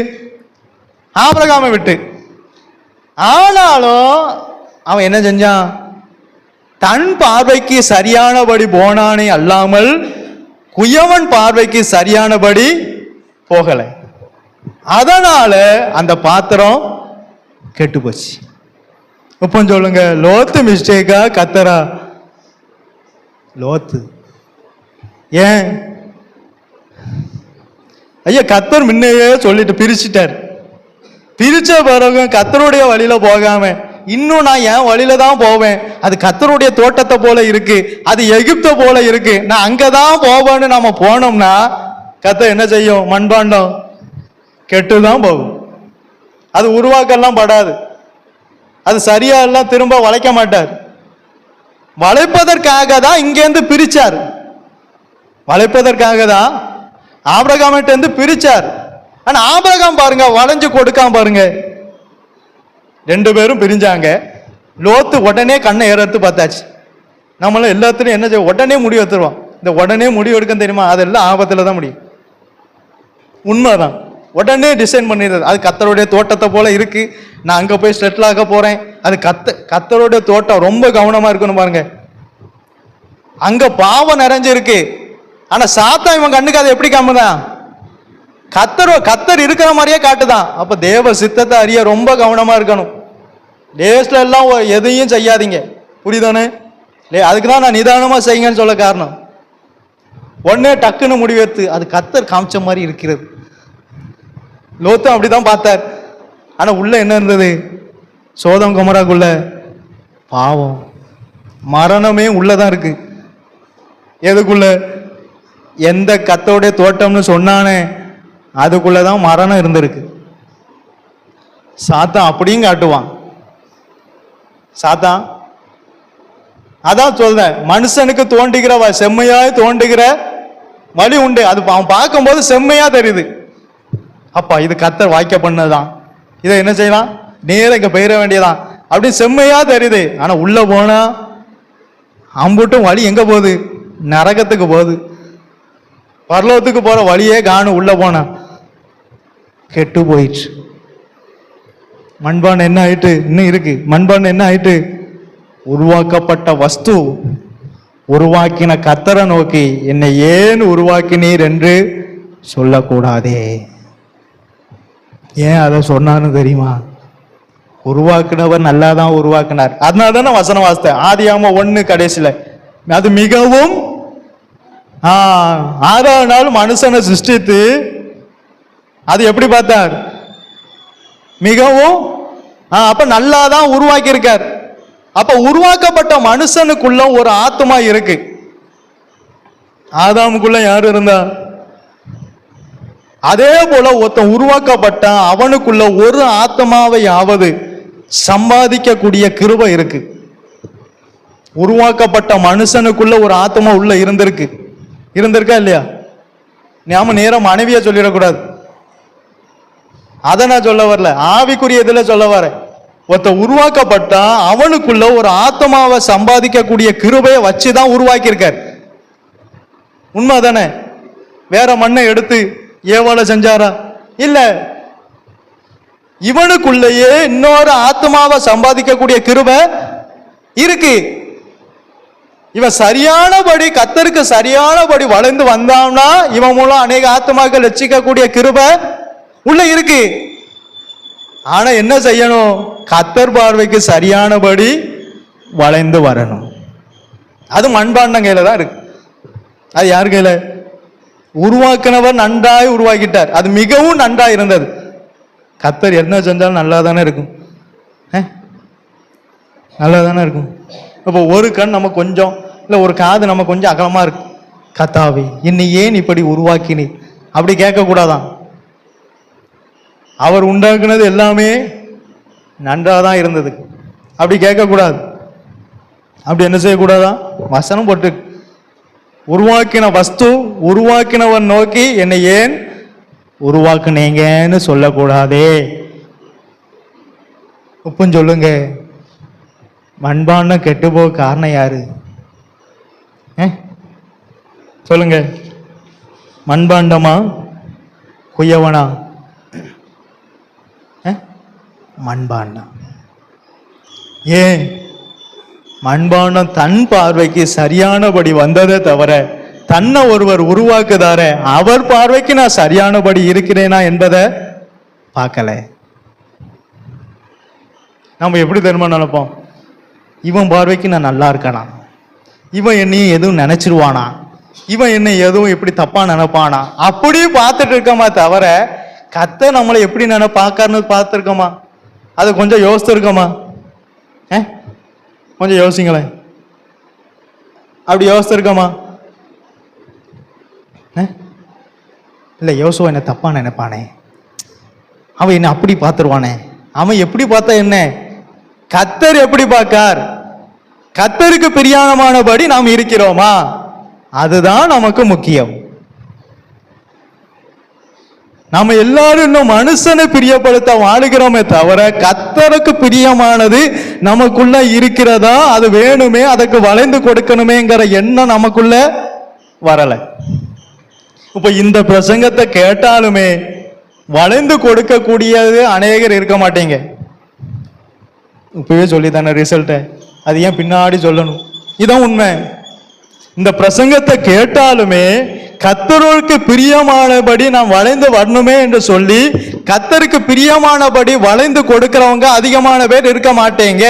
ஆபிரகாமை விட்டு. ஆனாலும் அவன் என்ன செஞ்சான்? தன் பார்வைக்கு சரியானபடி போனானே அல்லாமல் குயவன் பார்வைக்கு சரியானபடி போகலை. அதனால அந்த பாத்திரம் கெட்டு போச்சு. இப்போ சொல்லுங்க, லோத்து மிஸ்டேக்கா கர்த்தரா? லோத்து. ஏன் ஐயா? கர்த்தர் முன்னையே சொல்லிட்டு பிரிச்சுட்டார். பிரிச்ச பிறகு கர்த்தருடைய வழியில போகாம இன்னும் நான் என் வழியில தான் போவேன், அது கர்த்தருடைய தோட்டத்தை போல இருக்கு, அது எகிப்த போல இருக்கு, நான் அங்கதான் போவேன்னு நம்ம போனோம்னா கர்த்தர் என்ன செய்யும்? மண்பாண்டம் கெட்டுதான் போகும். அது உருவாக்கலாம் படாது, அது சரியா எல்லாம் திரும்ப வளைக்க மாட்டார். வளைப்பதற்காக தான் இங்கேருந்து பிரிச்சார். வளைப்பதற்காக தான் ஆபிரகாமிட்ட இருந்து பிரிச்சார். ஆனா ஆபிரகாம் பாருங்க வளைஞ்சு கொடுக்காம பாருங்க, ரெண்டு பேரும் பிரிஞ்சாங்க. லோத்து உடனே கண்ணை ஏறத்து பார்த்தாச்சு. நம்மளும் எல்லாத்துலையும் என்ன செய்வோம், உடனே முடிவு எடுத்துருவோம். இந்த உடனே முடிவு எடுக்க தெரியுமா, அதெல்லாம் ஆபத்துல தான் முடியும். உண்மைதான், உடனே டிசைன் பண்ணிடுறது. அது கர்த்தருடைய தோட்டத்தை போல இருக்கு, நான் அங்க போய் செட்டில் ஆக போறேன். அது கர்த்தருடைய தோட்டம், ரொம்ப கவனமா இருக்கணும் பாருங்க. அங்க பாவம் நிறைஞ்சிருக்கு, ஆனா சாத்தான் இவன் கண்ணுக்கு அதை எப்படி காமுதான்? கத்தர் இருக்கிற மாதிரியே காட்டுதான். அப்ப தேவ சித்தத்தை அறிய ரொம்ப கவனமா இருக்கணும். லேஸ்ல எல்லாம் எதையும் செய்யாதீங்க, புரியுதானே? அதுக்குதான் நான் நிதானமா செய்யுங்கன்னு சொல்ல காரணம். உடனே டக்குன்னு முடிவெடுத்து அது கத்தர் காமிச்ச மாதிரி இருக்கிறது. லோத்தும் அப்படிதான் பார்த்தார். ஆனா உள்ள என்ன இருந்தது? சோதம் கொமராக்குள்ள பாவம், மரணமே உள்ளதான் இருக்கு. எதுக்குள்ள? எந்த கத்தோடைய தோட்டம்னு சொன்னானே அதுக்குள்ளதான் மரணம் இருந்திருக்கு. சாத்தான் அப்படியும் காட்டுவான். சாத்தான் அதான் சொல்றேன், மனுஷனுக்கு தோண்டுகிற செம்மையாய் தோண்டுகிற வழி உண்டு. அது அவன் பார்க்கும்போது செம்மையா தெரியுது. அப்பா இது கத்தர் வாய்க்க பண்ணதுதான், இதை என்ன செய்யலாம், நேர இங்க பெயர வேண்டியதான் அப்படி செம்மையா தெரியுது. ஆனா உள்ள போனா அம்புட்டும் வழி எங்க போகுது? நரகத்துக்கு போகுது. பரலோகத்துக்கு போற வழியே காணும். உள்ள போனா கெட்டு போயிடுச்சு. மண்பானை என்ன ஆயிட்டு? இன்னும் இருக்கு. மண்பானை என்ன ஆயிட்டு? உருவாக்கப்பட்ட வஸ்து உருவாக்கின கர்த்தரை நோக்கி என்னை ஏன் உருவாக்கினீர் என்று சொல்லக்கூடாதே. ஏன் அதை சொன்னான்னு தெரியுமா? உருவாக்குனவர் நல்லா தான் உருவாக்குனார். அதனால தானே வசனம் வாசித்தேன், ஆதியாகமம் 1 கடைசியில. அது மிகவும் 6ஆம் நாள் மனுஷனை சிருஷ்டித்து அது எப்படி பார்த்தார்? மிகவும் அப்ப நல்லா தான் உருவாக்கி இருக்கார். அப்ப உருவாக்கப்பட்ட மனுஷனுக்குள்ள ஒரு ஆத்மா இருக்கு. ஆதாமுக்குள்ள யாரு இருந்தா? அதே போல ஒருத்தன் உருவாக்கப்பட்ட அவனுக்குள்ள ஒரு ஆத்மாவையாவது சம்பாதிக்கக்கூடிய கிருபை இருக்கு. உருவாக்கப்பட்ட மனுஷனுக்குள்ள ஒரு ஆத்மா உள்ள இருந்திருக்கா இல்லையா? நாம நேரம் மனைவியா சொல்லிடக்கூடாது, அதை நான் சொல்ல வரல, ஆவிக்குரிய இதுல சொல்ல வர. ஒருத்த உருவாக்கப்பட்டா அவனுக்குள்ள ஒரு ஆத்மாவை சம்பாதிக்கக்கூடிய கிருபையை வச்சுதான் உருவாக்கி இருக்கார். உண்மை தானே? வேற மண்ணை எடுத்து ஏவாள செஞ்சாரா? இல்ல, இவனுக்குள்ளேயே இன்னொரு ஆத்மாவை சம்பாதிக்கக்கூடிய கிருபை இருக்கு. இவன் சரியானபடி கர்த்தருக்கு சரியானபடி வளைந்து வந்தான்னா இவன் மூலம் அநேக ஆத்மாக்கள் ரட்சிக்கக்கூடிய கிருபை உள்ள இருக்கு. ஆனா என்ன செய்யணும்? கர்த்தர் பார்வைக்கு சரியானபடி வளைந்து வரணும். அது மண்பாண்டம் கையில தான் இருக்கு. அது யார் கையில? உருவாக்குனவர் நன்றாய் உருவாக்கிட்டார். அது மிகவும் நன்றாய் இருந்தது. கர்த்தர் என்ன செஞ்சாலும் நல்லா தானே இருக்கும், நல்லா தானே இருக்கும். இப்போ ஒரு கண் நம்ம கொஞ்சம் இல்லை, ஒரு காது நம்ம கொஞ்சம் அகலமா இருக்கு. கர்த்தாவே என்னை ஏன் இப்படி உருவாக்கினீ அப்படி கேட்கக்கூடாதான். அவர் உண்டாக்குனது எல்லாமே நன்றாக தான் இருந்தது, அப்படி கேட்கக்கூடாது. அப்படி என்ன செய்யக்கூடாதான்? வசனம் போட்டு உருவாக்கின வஸ்து உருவாக்கினவன் நோக்கி என்னை ஏன் உருவாக்குனீங்கன்னு சொல்லக்கூடாதே. உப்புன்னு சொல்லுங்க. மண்பாண்டம் கெட்டு போக காரணம் யாரு? சொல்லுங்க. மண்பாண்டமா குயவனா? மண்பாண்டம். ஏன்? மண்பாண்டம் தன் பார்வைக்கு சரியானபடி வந்ததே தவிர தன்னை ஒருவர் உருவாக்குதார அவர் பார்வைக்கு நான் சரியானபடி இருக்கிறேனா என்பதை பார்க்கல. நம்ம எப்படி தெரியுமா நினைப்போம்? இவன் பார்வைக்கு நான் நல்லா இருக்கானா, இவன் என்னையும் எதுவும் நினைச்சிருவானா, இவன் என்னை எதுவும் எப்படி தப்பா நினைப்பானா, அப்படி பார்த்துட்டு இருக்கோமா தவிர கர்த்தர் நம்மளை எப்படி பார்க்கறன்னு பார்த்துருக்கோமா? அது கொஞ்சம் யோசிச்சிருக்கோமா? கொஞ்சம் யோசிங்களேன். அப்படி யோசிச்சிருக்கோமா? இல்லை, யோசுவா என்ன தப்பா நினைப்பானே, அவன் என்ன அப்படி பார்த்துருவானே, அவன் எப்படி பார்த்தா என்ன, கர்த்தர் எப்படி பார்க்கார், கர்த்தருக்கு பிரியமானபடி நாம் இருக்கிறோமா, அதுதான் நமக்கு முக்கியம். நாம எல்லாரும் இன்னும் மனுஷனை பிரியப்படுத்த வாழுகிறோமே தவிர கர்த்தருக்கு பிரியமானது நமக்குள்ள இருக்கிறதா, அது வேணுமே, அதுக்கு வளைந்து கொடுக்கணுமேங்கிற எண்ணம் நமக்குள்ள வரல. இப்ப இந்த பிரசங்கத்தை கேட்டாலுமே வளைந்து கொடுக்கக்கூடியது அநேகர் இருக்க மாட்டீங்க. இப்பவே சொல்லி தானே ரிசல்ட்ட, அது ஏன் பின்னாடி சொல்லணும்? இதான் உண்மை. இந்த பிரசங்கத்தை கேட்டாலுமே கர்த்தருக்கு பிரியமானபடி நான் வளைந்து வரணுமே என்று சொல்லி கர்த்தருக்கு பிரியமானபடி வளைந்து கொடுக்கிறவங்க அதிகமான பேர் இருக்க மாட்டேங்க.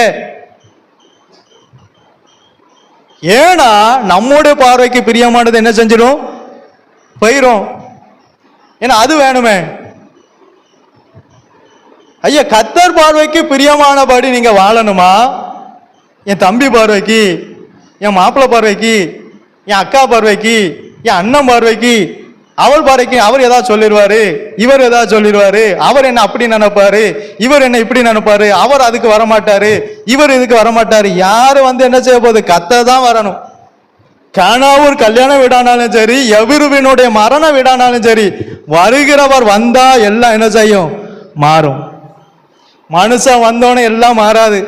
ஏன்னா நம்முடைய பார்வைக்கு பிரியமானது என்ன செஞ்சிடும், போயிரும். ஏன்னா அது வேணுமே. ஐயா, கர்த்தர் பார்வைக்கு பிரியமானபடி நீங்க வாழணுமா? என் தம்பி பார்வைக்கு, என் மாப்பிள்ளை பார்வைக்கு, என் அக்கா பார்வைக்கு, என் அண்ணன் பார்வைக்கு, அவள் பார்வைக்கு அவர் ஏதாவது சொல்லிடுவாரு, இவர் ஏதாவது சொல்லிடுவாரு, அவர் என்ன அப்படி நினைப்பாரு, இவர் என்ன இப்படி நினைப்பாரு, அவர் அதுக்கு வரமாட்டாரு, இவர் இதுக்கு வரமாட்டாரு. யாரு என்ன செய்ய போகுது? கர்த்தர் தான் வரணும். கானாவூர் கல்யாண வீடானாலும் சரி, எவிருவினுடைய மரண வீடானாலும் சரி, வருகிறவர் வந்தா எல்லாம் என்ன செய்யும்? மாறும். மனுஷன் வந்தோன்னு எல்லாம் மாறாது.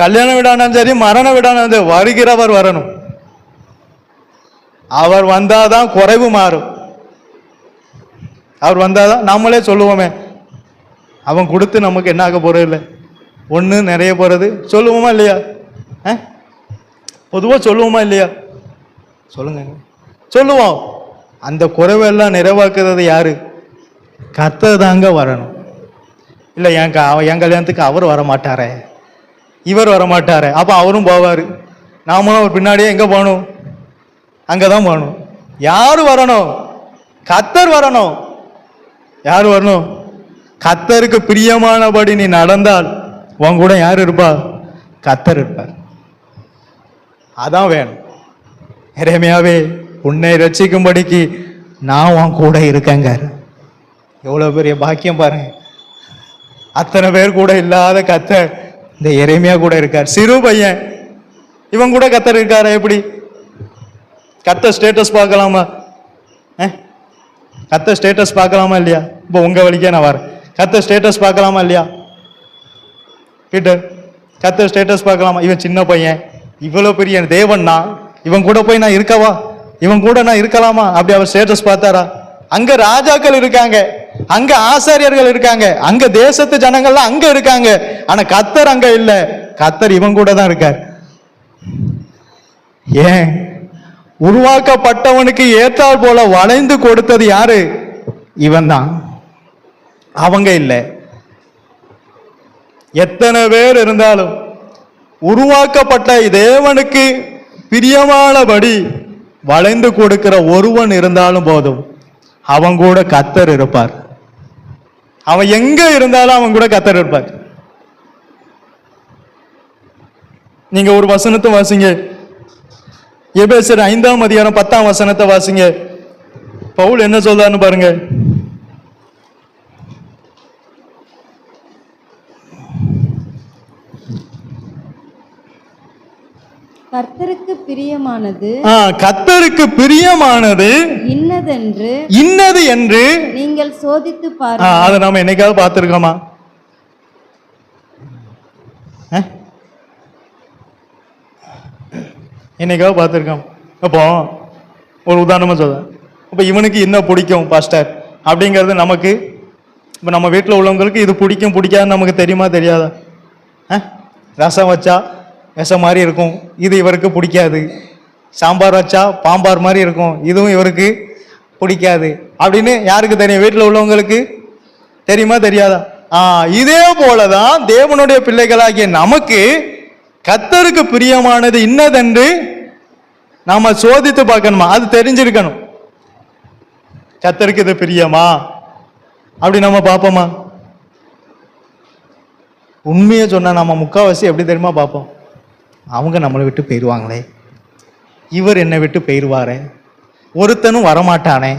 கல்யாண வீடானாலும் சரி, மரண வீடானாலும் சரி, வருகிறவர் வரணும். அவர் வந்தாதான் குறைவு மாறும். அவர் வந்தாதான் நம்மளே சொல்லுவோமே, அவன் கொடுத்து நமக்கு என்ன ஆக போறது இல்லை, ஒன்று நிறைய போறது சொல்லுவோமா இல்லையா? பொதுவாக சொல்லுவோமா இல்லையா? சொல்லுங்க. சொல்லுவோம். அந்த குறைவெல்லாம் நிறைவாக்குறது யாரு? கர்த்தர் தாங்க வரணும். இல்லை என் கல்யாணத்துக்கு அவர் வரமாட்டாரே, இவர் வரமாட்டாரே, அப்போ அவரும் போவார், நாமளும் அவர் பின்னாடியே எங்கே போகணும்? அங்கே தான் போகணும். யார் வரணும்? கர்த்தர் வரணும். யார் வரணும்? கர்த்தருக்கு பிரியமானபடி நீ நடந்தால் உன் கூட யார் இருப்பா? கர்த்தர் இருப்பார். அதான் வேணும். எரேமியாவே, உன்னை ரட்சிக்கும்படிக்கு நான் உன் கூட இருக்கேங்க. எவ்வளோ பெரிய பாக்கியம் பாருங்க. அத்தனை பேர் கூட இல்லாத கர்த்தர் இந்த எரேமியா கூட இருக்கார். சிறு பையன், இவன் கூட கர்த்தர் இருக்காரா? எப்படி? கர்த்தர் ஸ்டேட்டஸ் பார்க்கலாமா? கர்த்தர் ஸ்டேட்டஸ் பார்க்கலாமா இல்லையா? இப்போ உங்க வழிக்கே நான் வரேன். கர்த்தர் ஸ்டேட்டஸ் பார்க்கலாமா இல்லையா? பீட்டர், கர்த்தர் ஸ்டேட்டஸ் பார்க்கலாமா? இவன் சின்ன பையன், இவ்வளோ பெரிய தேவன்னா, இவன் கூட போய் நான் இருக்கவா? இவன் கூட நான் இருக்கலாமா? அப்படி அவர் ஸ்டேட்டஸ் பார்த்தாரா? அங்க ராஜாக்கள் இருக்காங்க, அங்க ஆசாரியர்கள் இருக்காங்க, அங்க தேசத்து ஜனங்கள்லாம் அங்க இருக்காங்க. ஆனா கர்த்தர் அங்க இல்ல. கர்த்தர் இவன் கூட தான் இருக்கார். ஏன்? உருவாக்கப்பட்டவனுக்கு ஏற்றால் போல வளைந்து கொடுத்தது யாரு? இவன் தான், அவங்க இல்லை. எத்தனை பேர் இருந்தாலும் உருவாக்கப்பட்ட தேவனுக்கு பிரியமானபடி வளைந்து கொடுக்கிற ஒருவன் இருந்தாலும் போதும், அவன் கூட கர்த்தர் இருப்பார். அவன் எங்க இருந்தாலும் அவன் கூட கர்த்தர் இருப்பார். நீங்க ஒரு வசனத்தை வாசிங்க, எபேசியர் 5ஆம் அதிகாரம் 10ஆம் வசனத்தை வாசிங்க. பவுல் என்ன சொல்றாருன்னு பாருங்க. கர்த்தருக்கு பிரியமானது, கர்த்தருக்கு பிரியமானது இன்னது என்று நீங்கள் சோதித்து பாருங்க. அதை நாம என்னைக்காவது பார்த்திருக்கோமா? என்னைக்காவது பார்த்துருக்கோம். அப்போ ஒரு உதாரணமாக சொல்றேன். இப்போ இவனுக்கு என்ன பிடிக்கும் பாஸ்டர் அப்படிங்கிறது நமக்கு, இப்போ நம்ம வீட்டில் உள்ளவங்களுக்கு இது பிடிக்கும் பிடிக்காதுன்னு நமக்கு தெரியுமா தெரியாதா? ரசம் வச்சா விஷம் மாதிரி இருக்கும், இது இவருக்கு பிடிக்காது. சாம்பார் வச்சா பாம்பார் மாதிரி இருக்கும், இதுவும் இவருக்கு பிடிக்காது அப்படின்னு யாருக்கு தெரியும்? வீட்டில் உள்ளவங்களுக்கு தெரியுமா தெரியாதா? இதே போலதான் தேவனுடைய பிள்ளைகளாகிய நமக்கு கர்த்தருக்கு பிரியமானது இன்னதென்று நாம சோதித்து பார்க்கணுமா? அது தெரிஞ்சிருக்கணும். கர்த்தருக்கு இது பிரியமா அப்படி நம்ம பார்ப்போமா? உண்மையை சொன்னா நம்ம முக்காவாசி எப்படி தெரியுமா பார்ப்போம்? அவங்க நம்மளை விட்டு போயிடுவாங்களே, இவர் என்னை விட்டு போயிடுவாரே, ஒருத்தனும் வரமாட்டானே,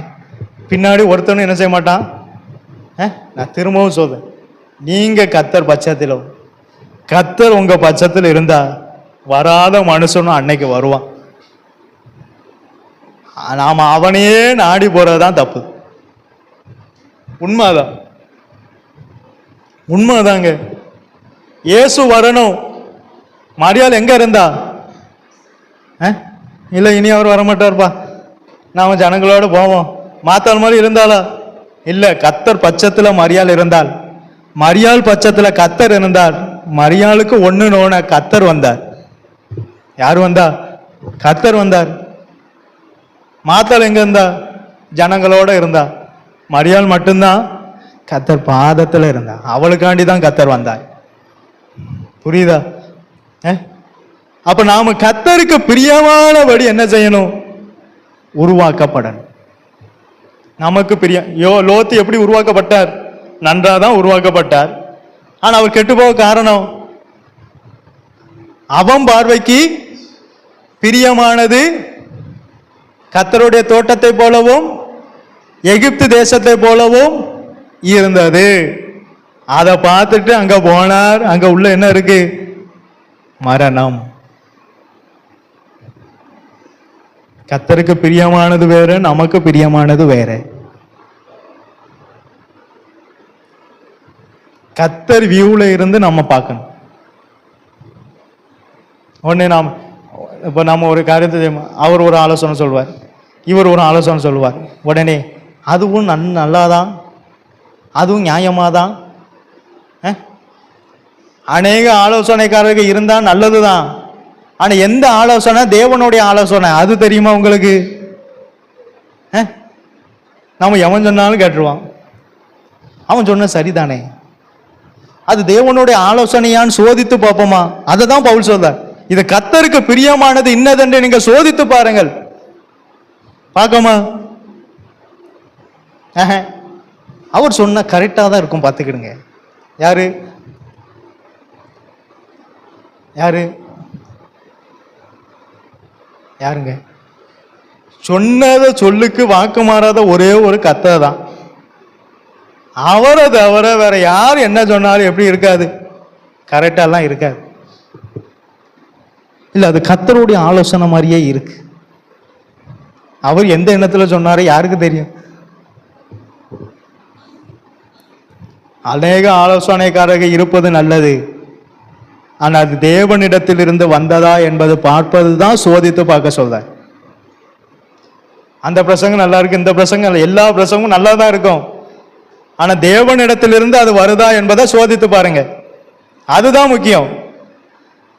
பின்னாடி ஒருத்தனும் என்ன செய்ய மாட்டான். நான் திரும்பவும் சொல்றேன், நீங்க கர்த்தர் பட்சத்தில், கர்த்தர் உங்க பட்சத்தில் இருந்தா வராத மனுஷனும் அன்னைக்கு வருவான். நாம அவனையே நாடி போறதுதான் தப்பு. உண்மைதான், உண்மைதாங்க. இயேசு வரணும். மரியாள் எங்க இருந்தா? இல்லை இனி அவர் வரமாட்டார்ப்பா, நாம ஜனங்களோட போவோம், மாத்தாள் மாதிரி இருந்தாளா? இல்லை, கர்த்தர் பட்சத்துல மரியாள் இருந்தாள். மரியாள் பட்சத்துல கர்த்தர் இருந்தார். மரியாளுக்கு ஒண்ணு நோன கர்த்தர் வந்தார். யார் வந்தா? கர்த்தர் வந்தார். மாத்தாள் எங்க இருந்தா? ஜனங்களோட இருந்தா. மரியாள் மட்டும்தான் கத்தர் பாதத்துல இருந்தா. அவளுக்காண்டி தான் கத்தர் வந்தார். புரியுதா? அப்ப நாம கத்தருக்கு பிரியமானபடி என்ன செய்யணும்? உருவாக்கப்படணும். நமக்கு லோத்து எப்படி உருவாக்கப்பட்டார்? நன்றாதான் உருவாக்கப்பட்டார். ஆனா அவர் கெட்டு போக காரணம், அவன் பார்வைக்கு பிரியமானது கர்த்தருடைய தோட்டத்தை போலவும் எகிப்து தேசத்தை போலவும் இருந்தது. அதை பார்த்துட்டு அங்க போனார். அங்க உள்ள என்ன இருக்கு? மரணம். கர்த்தருக்கு பிரியமானது வேற, நமக்கு பிரியமானது வேற. கர்த்தர் வியூல இருந்து நம்ம பார்க்கணும். உடனே நம்ம ஒரு காரியத்தை அவர் ஒரு ஆலோசனை சொல்வார், இவர் ஒரு ஆலோசனை சொல்லுவார். உடனே அதுவும் நல்லாதான், அதுவும் நியாயமாதான். அநேக ஆலோசனைக்காரர்கள் இருந்தா நல்லதுதான். ஆனா எந்த ஆலோசனை தேவனுடைய ஆலோசனை அது தெரியுமா உங்களுக்கு? நம்ம எவன் சொன்னாலும் கேட்டுருவான். அவன் சொன்ன சரிதானே, அது தேவனுடைய ஆலோசனையான்னு சோதித்து பார்ப்போமா? அதை தான் பவுல் சொல்றார். இது கர்த்தருக்கு பிரியமானது இன்னதென்று நீங்க சோதித்து பாருங்கள். பார்க்கமா? அவர் சொன்ன கரெக்டா தான் இருக்கும், பார்த்துக்கிடுங்க. யாரு யாரு யாருங்க சொன்னத சொல்லுக்கு வாக்கு மாறாத ஒரே ஒரு கர்த்தர் தான். அவரை தவிர வேற யார் என்ன சொன்னாலும் எப்படி இருக்காது? கரெக்டாலாம் இருக்காது. இல்ல, அது கர்த்தருடைய ஆலோசனை மாதிரியே இருக்கு. அவர் எந்த எண்ணத்துல சொன்னாரு யாருக்கு தெரியும்? அநேக ஆலோசனைக்காரர்கள் இருப்பது நல்லது. ஆனால் அது தேவனிடத்திலிருந்து வந்ததா என்பது பார்ப்பது தான் சோதித்து பார்க்க சொல்ற. அந்த பிரசங்கம் நல்லா இருக்கு, இந்த பிரசங்கம் எல்லா பிரசங்கமும் நல்லா தான் இருக்கும். ஆனா தேவனிடத்திலிருந்து அது வருதா என்பதை சோதித்து பாருங்க. அதுதான் முக்கியம்.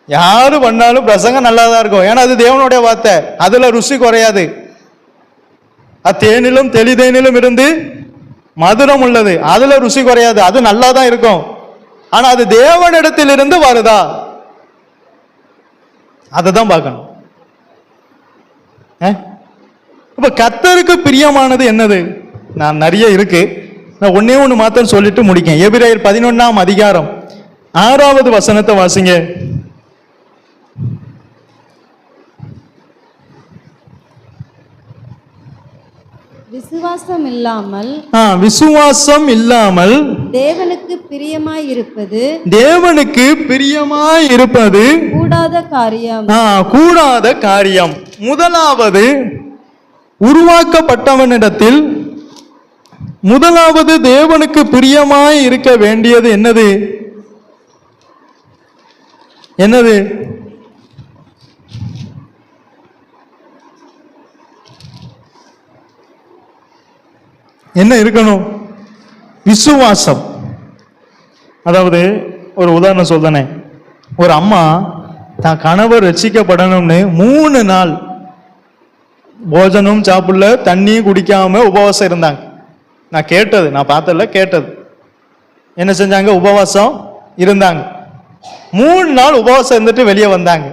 யாரு பண்ணாலும் பிரசங்கம் நல்லா தான் இருக்கும். ஏன்னா அது தேவனுடைய வார்த்தை, அதுல ருசி குறையாது. அது தேனிலும் தெளிதேனிலும் இருந்து மதுரம் உள்ளது, அதுல ருசி குறையாது, அது நல்லா தான் இருக்கும். ஆனா அது தேவனிடத்திலிருந்து வருதா, அதை தான் பார்க்கணும். இப்ப கர்த்தருக்கு பிரியமானது என்னது? நான் நிறைய இருக்கு, நான் ஒன்னே ஒண்ணு மாத்திரம் சொல்லிட்டு முடிக்கேன். எபிரேயர் 11ஆம் அதிகாரம் 6வது வசனத்தை வாசிங்க. விசுவாசம் இல்லாமல் விசுவாசம் இல்லாமல் தேவனுக்கு பிரியமாயிருப்பது கூடாத காரியம். கூடாத காரியம். முதலாவது உருவாக்கப்பட்டவனிடத்தில் முதலாவது தேவனுக்கு பிரியமாய் இருக்க வேண்டியது என்னது? என்னது? என்ன இருக்கணும்? விசுவாசம். அதாவது ஒரு உதாரணம் சொல்றேனே, ஒரு அம்மா தான் கணவர் ரட்சிக்கப்படணும்னு 3 நாள் போஜனம் சாப்பிடல, தண்ணி குடிக்காம உபவாசம் இருந்தாங்க. நான் கேட்டது, நான் பார்த்தல கேட்டது. என்ன செஞ்சாங்க? உபவாசம் இருந்தாங்க. 3 நாள் உபவாசம் இருந்துட்டு வெளியே வந்தாங்க.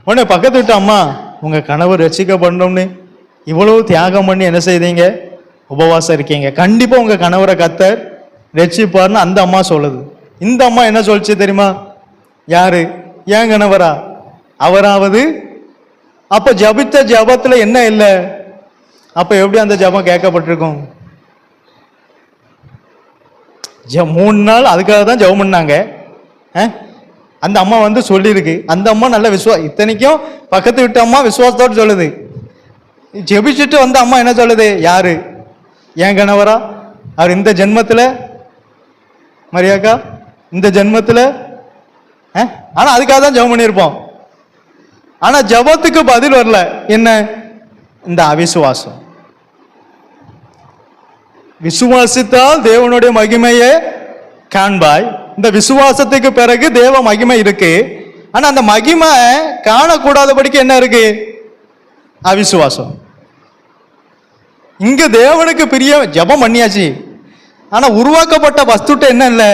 உடனே பக்கத்து விட்டு அம்மா, உங்க கணவர் ரட்சிக்கப்படணும்னு இவ்வளவு தியாகம் பண்ணி என்ன செய்தீங்க? உபவாசம் இருக்கீங்க, கண்டிப்பா உங்க கணவரை கர்த்தர் ரட்சிப்பார்னு அந்த அம்மா சொல்லுது. இந்த அம்மா என்ன சொல்லிச்சு தெரியுமா? யாரு? ஏன் கணவரா? அவராவது. அப்ப ஜபித்த ஜபத்துல என்ன இல்லை? அப்ப எப்படி அந்த ஜபம் கேட்கப்பட்டிருக்கும்? 3 நாள் அதுக்காக தான் ஜபம் பண்ணாங்க. அந்த அம்மா வந்து சொல்லியிருக்கு. அந்த அம்மா நல்ல இத்தனைக்கும் பக்கத்து விட்டு அம்மா விசுவாசத்தோடு சொல்லுது. ஜெபிச்சுட்டு வந்த அம்மா என்ன சொல்லுது? யாரு? ஏன் கணவரா? அவர் இந்த ஜென்மத்துல, மரியாக்கா இந்த ஜென்மத்துல, ஆனா அதுக்காக தான் ஜெபம் பண்ணியிருப்போம். ஆனா ஜபத்துக்கு பதில் வரல. என்ன? இந்த அவிசுவாசம். விசுவாசித்தால் தேவனுடைய மகிமையை காண்பாய். இந்த விசுவாசத்துக்கு பிறகு தேவ மகிமை இருக்கு. ஆனா அந்த மகிமை காணக்கூடாதபடிக்கு என்ன இருக்கு? அவிசுவாசம். இங்க தேவனுக்கு பிரிய ஜெபம் பண்ணியாச்சு, ஆனா உருவாக்கப்பட்ட வஸ்துட்ட என்ன இல்லை,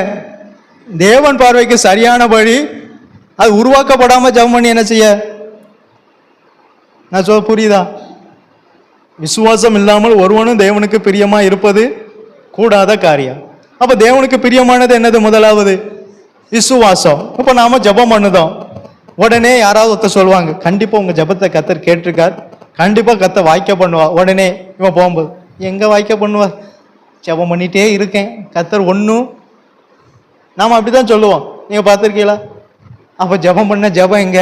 தேவன் பார்வைக்கு சரியானபடி அது உருவாக்கப்படாம ஜெபம் பண்ணி என்ன செய்ய? நான் சொல்ல புரியுதா? விசுவாசம் இல்லாமல் ஒருவனும் தேவனுக்கு பிரியமா இருப்பது கூடாத காரியம். அப்ப தேவனுக்கு பிரியமானது என்னது? முதலாவது விசுவாசம். இப்ப நாம ஜெபம் பண்ணுதோம், உடனே யாராவது ஒருத்தர் சொல்லுவாங்க, கண்டிப்பா உங்க ஜெபத்தை கத்தர் கேட்டிருக்கார், கண்டிப்பா கத்த வாய்க்க பண்ணுவா. உடனே இவன் போகும்போது, எங்க வாய்க்க பண்ணுவா, ஜெபம் பண்ணிட்டே இருக்கேன் கத்தர் ஒன்றும். நாம அப்படிதான் சொல்லுவோம், நீங்க பார்த்துருக்கீங்களா? அப்ப ஜெபம் பண்ண ஜெபம் எங்க?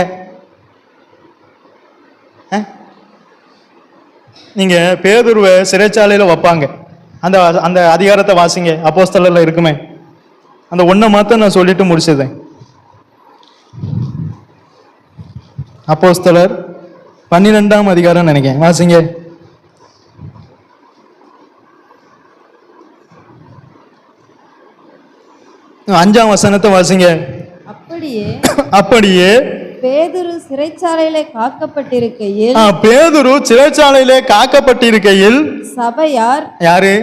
நீங்க பேதுருவை சிறைச்சாலையில வைப்பாங்க, அந்த அந்த அதிகாரத்தை வாசிங்க, அப்போஸ்தலர்ல இருக்குமே. அந்த ஒன்றை மாத்திரம் நான் சொல்லிட்டு முடிச்சதேன். அப்போஸ்தலர் 12ஆம் அதிகாரம் நினைக்கிறேன், வாசிங்க. அஞ்சாம் வசனத்தை வாசிங்க. அப்படியே பேதுரு சிறைச்சாலையிலே காக்கப்பட்டிருக்கையில் பேதுரு சிறைச்சாலையிலே காக்கப்பட்டிருக்கையில் சபையார், யாரு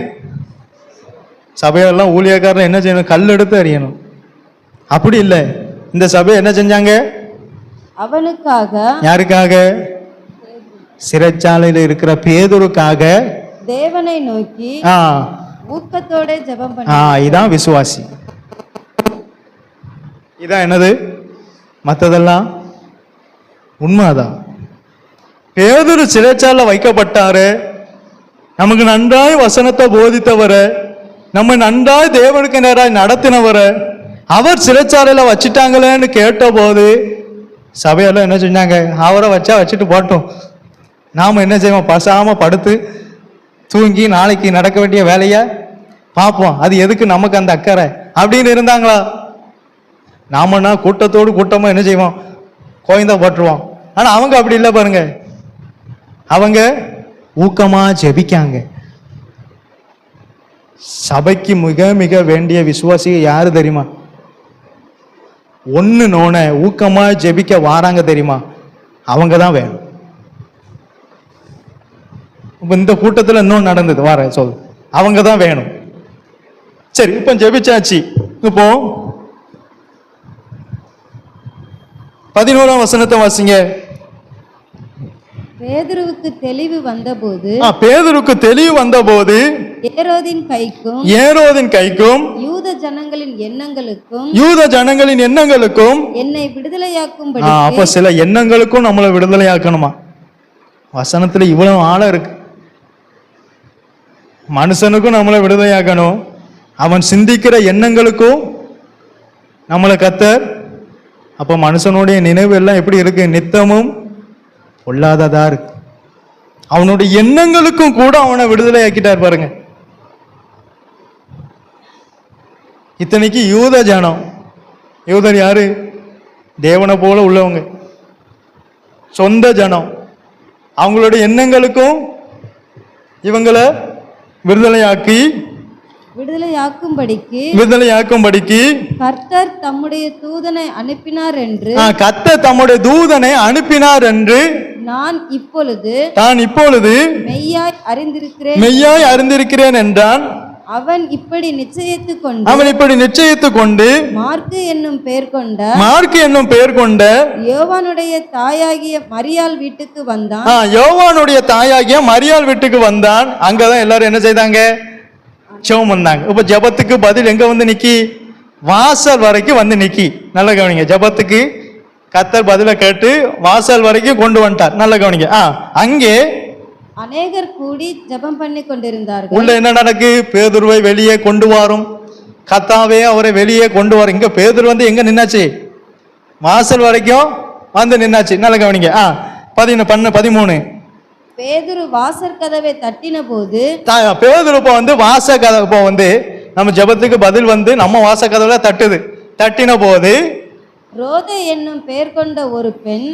சபையெல்லாம் ஊழியக்காரர் என்ன செய்யணும்? கல் எடுத்து அறியணும். அப்படி இல்லை, இந்த சபை என்ன செஞ்சாங்க? அவனுக்காக. யாருக்காக? சிறைச்சாலையில் இருக்கிற பேதுருக்காக தேவனை நோக்கி ஊக்கத்தோட ஜெபம் பண்ண. இதான் விசுவாசி. இதான் என்னது? மற்றதெல்லாம் உண்மைதான். பேதுரு சிறைச்சாலை வைக்கப்பட்டாரு, நமக்கு நன்றாய் வசனத்தை போதித்தவரை, நம்ம நன்றாய் தேவனுக்கு நேராய் நடத்தினவரை அவர் சிறைச்சாலையில வச்சுட்டாங்களேன்னு கேட்ட போது சபையெல்லாம் என்ன செஞ்சாங்க? அவரை வச்சா வச்சுட்டு போட்டோம், நாம என்ன செய்வோம்? பசாம படுத்து தூங்கி நாளைக்கு நடக்க வேண்டிய வேலையை பார்ப்போம், அது எதுக்கு நமக்கு அந்த அக்கறை அப்படின்னு இருந்தாங்களா? நாமன்னா கூட்டத்தோடு கூட்டமா என்ன செய்வோம்? கோயந்தா போட்டுருவோம். ஆனா அவங்க அப்படி இல்லை பாருங்க, அவங்க ஊக்கமா ஜெபிக்காங்க. சபைக்கு மிக மிக வேண்டிய விசுவாசி யாரு தெரியுமா? ஒன்னு நோன ஊக்கமா ஜெபிக்க வாராங்க தெரியுமா? அவங்க தான் வேணும். இப்ப இந்த கூட்டத்தில் இன்னும் நடந்தது வார சொல், அவங்க தான் வேணும். சரி, இப்ப ஜெபிச்சாச்சு. இப்போ 11ஆம் வசனத்தை வாசிங்க. பேதுருவுக்கு தெளிவு வந்தபோது, பேதுருக்கு தெளிவு வந்தபோது ஏரோதின் கைக்கும் யூத ஜனங்களின் எண்ணங்களுக்கும் என்னை விடுதலையாக்கும்படி. அப்ப சில எண்ணங்களுக்கும் நம்மளை விடுதலையாக்கணுமா? வசனத்துல இவ்வளவு ஆழம் இருக்கு. மனுஷனுக்கும் நம்மளை விடுதலையாக்கணும், அவன் சிந்திக்கிற எண்ணங்களுக்கும் நம்மளை கத்தர். அப்ப மனுஷனுடைய நினைவு எல்லாம் எப்படி இருக்கு? நித்தமும் பொல்லாததா இருக்கு. அவனுடைய எண்ணங்களுக்கும் கூட அவனை விடுதலை ஆக்கிட்டார் பாருங்க. இத்தனைக்கு யூத ஜனம், யூதர் யாரு? தேவனை போல உள்ளவங்க, சொந்த ஜனம். அவங்களுடைய எண்ணங்களுக்கும் இவங்களை விடுதலையாக்கும்படிக்கு கர்த்தர் தம்முடைய தூதனை அனுப்பினார் என்று நான் இப்பொழுது மெய்யாய் அறிந்திருக்கிறேன் என்றான். அவன் இப்படி நிச்சயித்துக் கொண்டு மார்க்கு என்னும் பெயர் கொண்ட யோவானுடைய தாயாகிய மரியாள் வீட்டுக்கு வந்தான். அங்கதான் எல்லாரும் என்ன செய்தாங்க? ஜெபம் வந்தாங்க. இப்ப ஜெபத்துக்கு பதில் எங்க வந்து நிக்கி? வாசல் வரைக்கும் வந்து நிக்கி. நல்ல கவனிங்க, ஜெபத்துக்கு கர்த்தர் பதில கேட்டு வாசல் வரைக்கும் கொண்டு வந்துட்டார். நல்ல கவனிங்க. அங்கே அநேகர் கூடி ஜெபம் பண்ணி கொண்டிருந்தார்கள். உள்ள என்ன நடக்கு? பேதுருவை வெளியே கொண்டு வரும், கர்த்தாவே அவரை வெளியே கொண்டு வரும். இங்க பேதுரு வந்து எங்க நின்னாச்சு? வாசல் வரைக்கும் வந்து நின்னாச்சு. நல்ல கவனிங்க. 13 பேதுரு வாசல் கதவை தட்டின போது, பேதுரு வந்து வாசல் கதவை வந்து நம்ம ஜெபத்துக்கு பதில் வந்து நம்ம வாசல் கதவுல தட்டின போது ரோதை என்னும் பெயர் கொண்ட ஒரு பெண்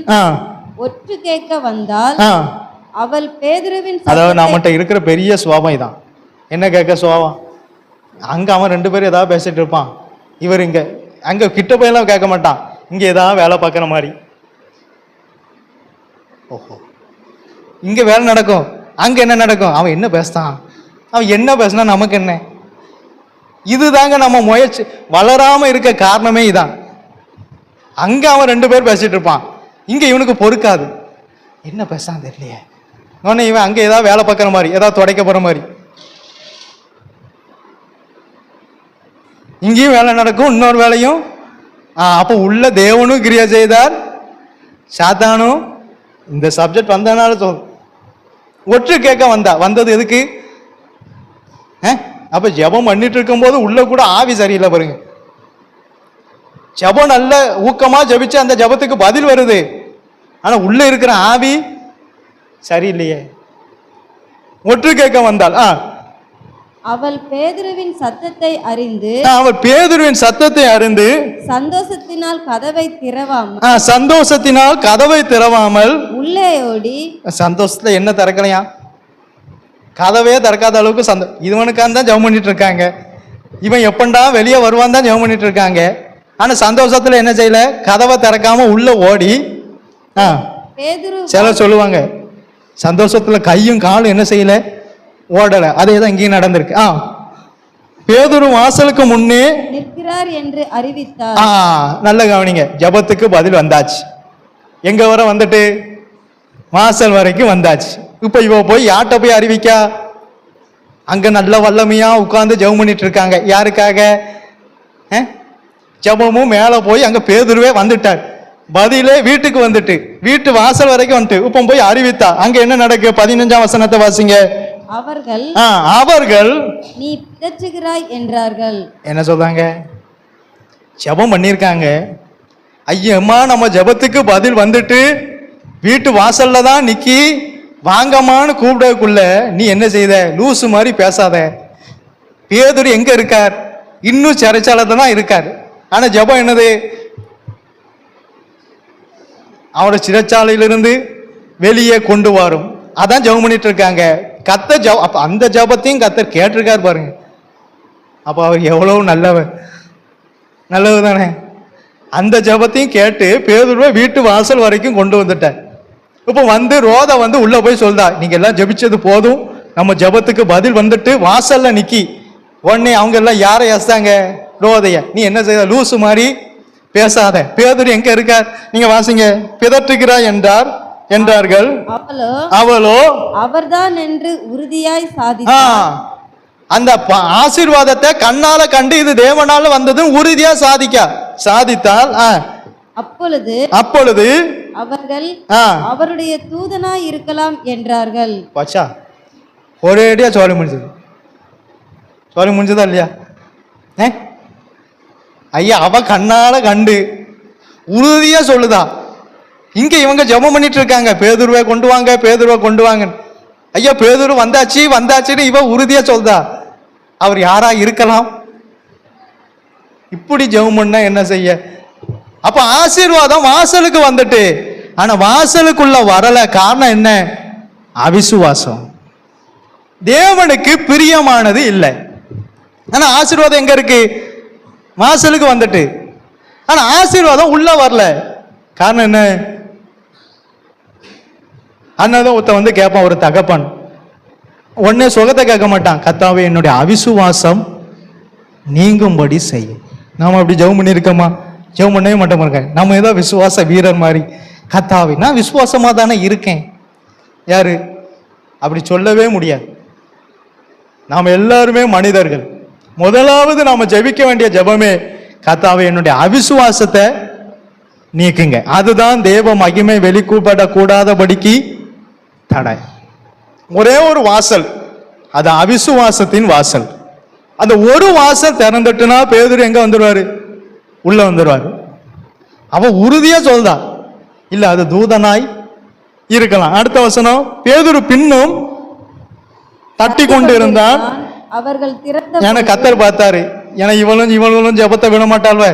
ஒற்று கேட்க வந்தால், அவள் பேதுருவின், அதாவது நம்மகிட்ட இருக்கிற பெரிய சுவாபம் இதான். என்ன கேட்க சுவாபம்? அங்க அவன் 2 பேரும் ஏதாவது பேசிட்டு இருப்பான், இவர் இங்க அங்க கிட்ட போயெல்லாம் கேட்க மாட்டான், இங்க ஏதாவது வேலை பார்க்குற மாதிரி. ஓஹோ, இங்க வேலை நடக்கும், அங்க என்ன நடக்கும்? அவன் என்ன பேசுறான், அவன் என்ன பேசினா நமக்கு என்ன? இதுதாங்க நம்ம முயற்சி வளராம இருக்க காரணமே இதான். அங்க அவன் 2 பேர் பேசிட்டு இருப்பான், இங்க இவனுக்கு பொறுக்காது. என்ன பேசான் தெரியலையே, உடனே இவன் அங்க ஏதாவது வேலை பார்க்குற மாதிரி, ஏதாவது துடைக்க போற மாதிரி, இங்கேயும் வேலை நடக்கும், இன்னொரு வேலையும். அப்போ உள்ள தேவனும் கிரியா செய்தார், சாத்தானும். இந்த சப்ஜெக்ட் வந்தனால ஒற்று கேட்க வந்தது எதுக்கு? அப்ப ஜெபம் பண்ணிட்டு இருக்கும் போது உள்ள கூட ஆவி சரியில்லை பாருங்க. ஜெபம் நல்ல ஊக்கமா ஜெபிச்சு அந்த ஜெபத்துக்கு பதில் வருது, ஆனா உள்ள இருக்கிற ஆவி சரியில்லையே. ஒற்று கேட்க வந்தாள். அவள் பேதுருவின் சத்தத்தை அறிந்து சந்தோஷத்தினால் கதவை திறவாமல் உள்ளே ஓடி, சந்தோஷத்துல என்ன திறக்கலையா, கதவே திறக்காத அளவுக்கு இவனுக்கான் தான் ஜெபம் பண்ணிட்டு இருக்காங்க. இவன் எப்பண்டா வெளியே வருவான் தான் ஜெபம் பண்ணிட்டு இருக்காங்க. ஆனா சந்தோஷத்துல என்ன செய்யல, கதவை திறக்காம உள்ள ஓடி. சில சொல்லுவாங்க சந்தோஷத்துல கையும் காலும் என்ன செய்யல, ஓடல. அதே தான் இங்கேயும் நடந்திருக்கு. பேதுரு வாசலுக்கு முன்னே நிற்கிறார் என்று அறிவித்தார். நல்ல கவனிங்க, ஜெபத்துக்கு பதில் வந்தாச்சு. எங்க வர வந்துட்டு வாசல் வரைக்கும் வந்தாச்சு. இப்ப இவ போய் யார்கிட்ட போய் அறிவிக்கா? அங்க நல்ல வல்லமையா உட்கார்ந்து ஜெபம் பண்ணிட்டு இருக்காங்க. யாருக்காக? ஜெபமும் மேல போய் அங்க பேதுருவே வந்துட்டார். பதிலே வீட்டுக்கு வந்துட்டு, வீட்டு வாசல் வரைக்கும் வந்துட்டு இப்ப போய் அறிவித்தா. அங்க என்ன நடக்கு? 15ஆம் வசனத்தை வாசிங்க. அவர்கள் நீ பிதற்றுகிறாய் என்றார்கள். என்ன சொல்றாங்க? ஜெபம் பண்ணிருக்காங்க. ஐயம்மா, நம்ம ஜெபத்துக்கு பதில் வந்துட்டு வீட்டு வாசல்ல தான் நிக்கி வாங்கம்மான்னு கூப்பிடக்குள்ள நீ என்ன செய்த? லூசு மாதிரி பேசாத. பேதுரு எங்க இருக்கார்? இன்னும் சிறைச்சாலத்தை தான் இருக்கார். ஆனா ஜெபம் என்னது? அவரோட சிறைச்சாலையிலிருந்து வெளியே கொண்டு வரும். அதான் ஜெபம் பண்ணிட்டு இருக்காங்க. அப்ப அந்த ஜெபத்தையும் கர்த்தர் கேட்டிருக்கார் பாருங்க. அப்ப அவர் எவ்வளவு நல்லவர் தானே. அந்த ஜெபத்தையும் கேட்டு பேதுருவை வீட்டு வாசல் வரைக்கும் கொண்டு வந்துட்டார். இப்ப ரோத உள்ள போய் சொல்றா, நீங்க எல்லாம் ஜெபிச்சது போதும், நம்ம ஜெபத்துக்கு பதில் வந்துட்டு வாசல்ல நிக்கி. உடனே அவங்க எல்லாம் யாரை ஏசாங்க? ரோதைய. நீ என்ன செய்ய? லூசு மாதிரி பேசாத. பேதுரு எங்க இருக்கார்? நீங்க வாசிங்க. பிதற்றுகிறாய் என்றார்கள். அவளோ அவர்தான் என்று உறுதியாய் சாதித்தார். அந்த ஆசீர்வாதத்தை கண்ணால கண்டு இது தேவனால வந்தது உறுதியா சாதித்தால் அப்பொழுது அவர்கள் அவருடைய தூதனாய் இருக்கலாம் என்றார்கள். பச்சா ஒரேடியா சொல்லி முடிஞ்சதா இல்லையா? ஐயா, அவ கண்ணால கண்டு உறுதியா சொல்லுதா. இங்க இவங்க ஜெபம் பண்ணிட்டு இருக்காங்க, பேதுருவை கொண்டு வாங்க. ஐயா, பேதுரு வந்தாச்சுன்னு இவ உறுதியா சொல்லுதா. அவர் யாரா இருக்கலாம்? இப்படி ஜெபம் பண்ணா என்ன செய்ய? அப்ப ஆசீர்வாதம் வாசலுக்கு வந்துட்டு, ஆனா வாசலுக்குள்ள வரல. காரணம் என்ன? அவிசுவாசம். தேவனுக்கு பிரியமானது இல்லை. ஆனா ஆசீர்வாதம் எங்க இருக்கு? வாசலுக்கு வந்துட்டு, ஆனா ஆசீர்வாதம் உள்ள வரல. காரணம் என்ன? அண்ணாதான் ஒருத்த கேட்பான், ஒரு தகப்பன் உடனே சுகத்தை கேட்க மாட்டான். கர்த்தாவே, என்னுடைய அவிசுவாசம் நீங்கும்படி செய்யும். நாம அப்படி ஜெபம் பண்ணியிருக்கோமா? ஜெபம் பண்ணவே மாட்டோம். நம்ம ஏதோ விசுவாச வீரர் மாதிரி, கர்த்தாவே நான் விசுவாசமா தானே இருக்கேன். யாரு அப்படி சொல்லவே முடியாது. நாம் எல்லாருமே மனிதர்கள். முதலாவது நாம ஜெபிக்க வேண்டிய ஜெபமே, கர்த்தாவே என்னுடைய அவிசுவாசத்தை நீக்குங்க. அதுதான் தேவ மகிமை வெளிக்கூடக்கூடாதபடிக்கு தடை. ஒரே ஒரு வாசல், அது அவிசுவாசத்தின் வாசல். அந்த ஒரு வாசல் திறந்துட்டுனா பேதுரு எங்க வந்துருவாரு? உள்ள வந்துருவாரு. அவன் உறுதியா சொல்றா, இல்ல அது தூதனாய் இருக்கலாம். அடுத்த வசனம், பேதுரு பின்னும் தட்டி கொண்டு இருந்தான். அவர்கள் எனக்கு கர்த்தர் பார்த்தாரு. ஏன்னா இவளும் ஜெபத்தை விட மாட்டாள்வ.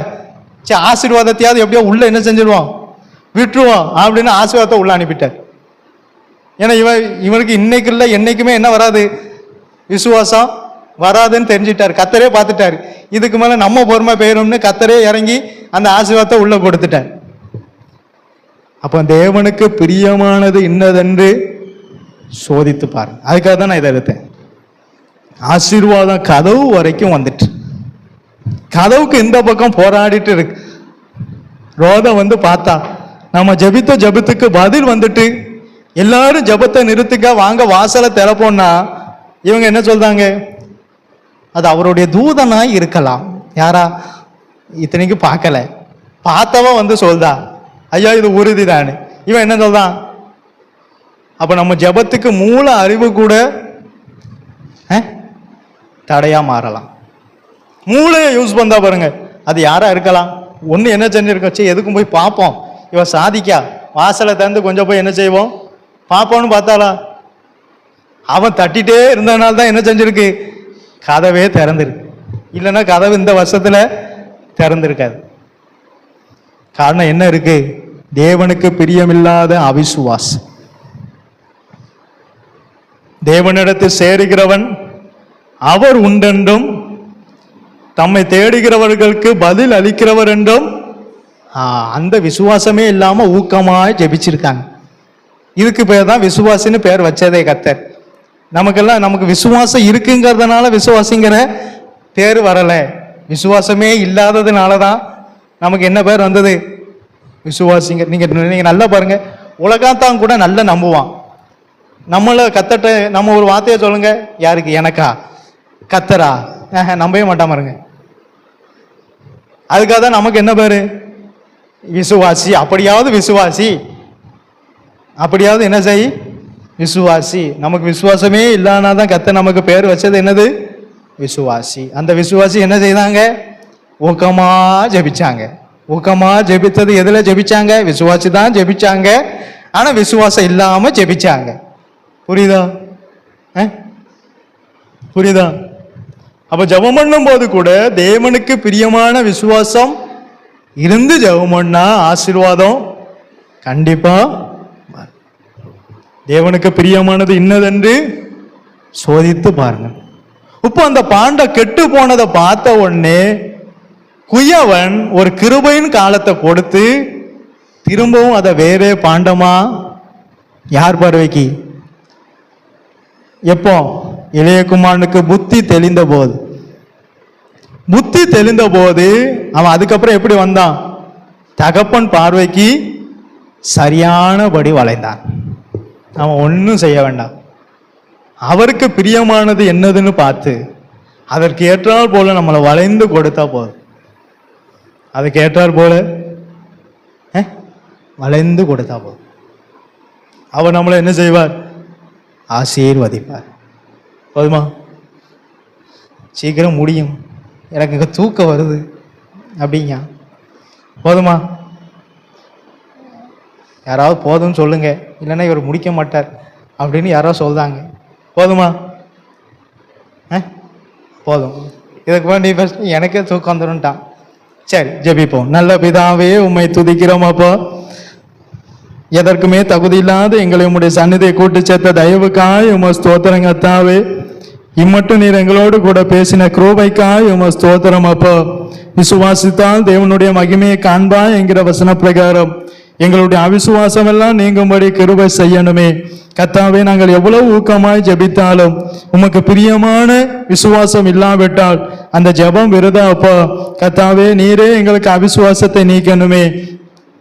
சரி, ஆசீர்வாதத்தையாவது எப்படியோ உள்ள என்ன செஞ்சிருவான், விட்டுருவான் அப்படின்னு ஆசீர்வாதத்தை உள்ள அனுப்பிட்டார். ஏன்னா இவனுக்கு இன்னைக்கு இல்லை என்னைக்குமே என்ன வராது, விசுவாசம் வராதுன்னு தெரிஞ்சிட்டார். கர்த்தரே பார்த்துட்டாரு. இதுக்கு மேல நம்ம பொறுமை பெயரும்னு கர்த்தரே இறங்கி அந்த ஆசீர்வாதத்தை உள்ள கொடுத்துட்டார். அப்ப தேவனுக்கு பிரியமானது இன்னதென்று சோதித்து பாருங்க. அதுக்காக தான் நான் இதை எடுத்தேன். ஆசீர்வாதம் கதவு வரைக்கும் வந்துட்டு, கதவுக்கு இந்த பக்கம் போராடிட்டு இருக்கு. ரோதம் வந்து பார்த்தா நம்ம ஜெபித்த ஜெபத்துக்கு பதில் வந்துட்டு எல்லாரும் ஜெபத்தை நிறுத்துக்க வாங்க வாசலை திறப்போம்னா இவங்க என்ன சொல்றாங்க? அது அவருடைய தூதனாய் இருக்கலாம். யாரா? இத்தனைக்கு பார்க்கல, பார்த்தவன் வந்து சொல்றா ஐயா இது உறுதிதானு. இவன் என்ன சொல்றான்? அப்ப நம்ம ஜெபத்துக்கு மூல அறிவு கூட தடையா மாறலாம். மூளையை யூஸ் பண்ணா பாருங்க, அது யாரா இருக்கலாம். ஒண்ணு என்ன செஞ்சிருக்கோம், சரி எதுக்கும் போய் பார்ப்போம், இவன் சாதிக்கா வாசலை திறந்து கொஞ்சம் போய் என்ன செய்வோம் பார்ப்போம்னு பார்த்தாளா, அவன் தட்டிட்டே இருந்ததுனால தான் என்ன செஞ்சிருக்கு, கதவே திறந்திருக்கு. இல்லைன்னா கதவு இந்த வருஷத்துல திறந்திருக்காது. காரணம் என்ன இருக்கு? தேவனுக்கு பிரியமில்லாத அவிசுவாசம். தேவனிடத்தில் சேருகிறவன் அவர் உண்டென்றும் தம்மை தேடுகிறவர்களுக்கு பதில் அளிக்கிறவர் என்றும் அந்த விசுவாசமே இல்லாம ஊக்கமாய் ஜெபிச்சிருக்காங்க. இதுக்கு பேர் தான் விசுவாசின்னு பேர் வச்சதே கர்த்தர். நமக்கெல்லாம் நமக்கு விசுவாசம் இருக்குங்கிறதுனால விசுவாசிங்கிற பேர் வரல, விசுவாசமே இல்லாததுனால தான் நமக்கு என்ன பேர் வந்தது, விசுவாசிங்க. நீங்க நல்லா பாருங்க, உலகத்தான் கூட நல்லா நம்புவான். நம்மள கத்தட்ட நம்ம ஒரு வார்த்தையை சொல்லுங்க, யாருக்கு? எனக்கா? கத்தரா? நம்பவே மாட்டாம இருங்க. அதுக்காக தான் நமக்கு என்ன பேரு, விசுவாசி. அப்படியாவது விசுவாசி, அப்படியாவது என்ன செய், விசுவாசி. நமக்கு விசுவாசமே இல்லைன்னா தான் கத்த நமக்கு பேர் வச்சது என்னது, விசுவாசி. அந்த விசுவாசி என்ன செய்தாங்க, ஊக்கமா ஜெபிச்சாங்க. ஊக்கமா ஜெபித்தது எதுல ஜெபிச்சாங்க, விசுவாசி தான் ஜெபிச்சாங்க. ஆனா விசுவாசம் இல்லாம ஜெபிச்சாங்க. புரியுதா? புரியுதா? அப்ப ஜெபம் பண்ணும் போது கூட தேவனுக்கு பிரியமான விசுவாசம் இருந்து ஜெபம் பண்ணா ஆசீர்வாதம் கண்டிப்பா. தேவனுக்கு பிரியமானது இன்னதென்று சோதித்து பாருங்க. இப்ப அந்த பாண்டை கெட்டு போனதை பார்த்த உடனே குயவன் ஒரு கிருபையின் காலத்தை கொடுத்து திரும்பவும் அதை வேறே பாண்டமா யார் பார்வைக்கு, எப்போ இளையகுமாரனுக்கு புத்தி தெளிந்த போது, புத்தி தெளிந்த போது அவன் அதுக்கப்புறம் எப்படி வந்தான், தகப்பன் பார்வைக்கு சரியானபடி வளைந்தான். அவன் ஒன்றும் செய்ய வேண்டாம், அவருக்கு பிரியமானது என்னதுன்னு பார்த்து அதற்கு ஏற்றால் போல நம்மளை வளைந்து கொடுத்தா போதும். அதுக்கு ஏற்றார் போல வளைந்து கொடுத்தா போதும். அவர் நம்மளை என்ன செய்வார், ஆசீர்வதிப்பார். போதுமா? சீக்கிரம் முடியும், எனக்கு இங்கே தூக்கம் வருது அப்படிங்க. போதுமா? யாராவது போதும்னு சொல்லுங்க, இல்லைன்னா இவர் முடிக்க மாட்டார் அப்படின்னு யாராவது சொல்றாங்க. போதுமா? போதும். இதுக்கு வேண்டி ஃபர்ஸ்ட் எனக்கே தூக்கம் வந்துருன்ட்டான். சரி ஜெபிப்போம். நல்ல பிதாவே உம்மை துதிக்கிறோம். அப்போ எதற்குமே தகுதி இல்லாத எங்களை உம்முடைய சந்நிதியை கூட்டி சேர்த்த தயவுக்காய் உம ஸ்தோத்திரம் கர்த்தாவே. இம்மட்டும் நீர் எங்களோடு கூட பேசின கிருபைக்காய் உம ஸ்தோத்திரம். அப்போ விசுவாசித்தால் தேவனுடைய மகிமையை காண்பாய் என்கிற வசன பிரகாரம் எங்களுடைய அவிசுவாசம் எல்லாம் நீங்கும்படி கிருபை செய்யணுமே கர்த்தாவே. நாங்கள் எவ்வளவு ஊக்கமாய் ஜெபித்தாலும் உமக்கு பிரியமான விசுவாசம் இல்லாவிட்டால் அந்த ஜெபம் விருதா. அப்போ கர்த்தாவே நீரே எங்களுக்கு அவிசுவாசத்தை நீக்கணுமே,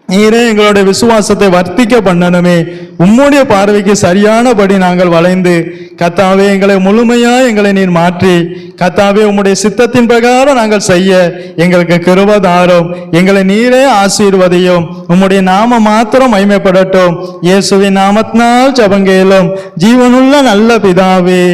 நீரே எங்களுடைய விசுவாசத்தை வர்த்திக்க பண்ணணுமே. உம்முடைய பார்வைக்கு சரியானபடி நாங்கள் வளைந்து கர்த்தாவே எங்களை முழுமையா எங்களை நீர் மாற்றி கர்த்தாவே உம்முடைய சித்தத்தின் பிரகாரம் நாங்கள் செய்ய எங்களுக்கு கிருபை தாரும். எங்களை நீரே ஆசீர்வதியும். உம்முடைய நாம மாத்திரம் மகிமைப்படட்டும். இயேசுவின் நாமத்தினால் ஜெபங்கேலும் ஜீவனுள்ள நல்ல பிதாவே.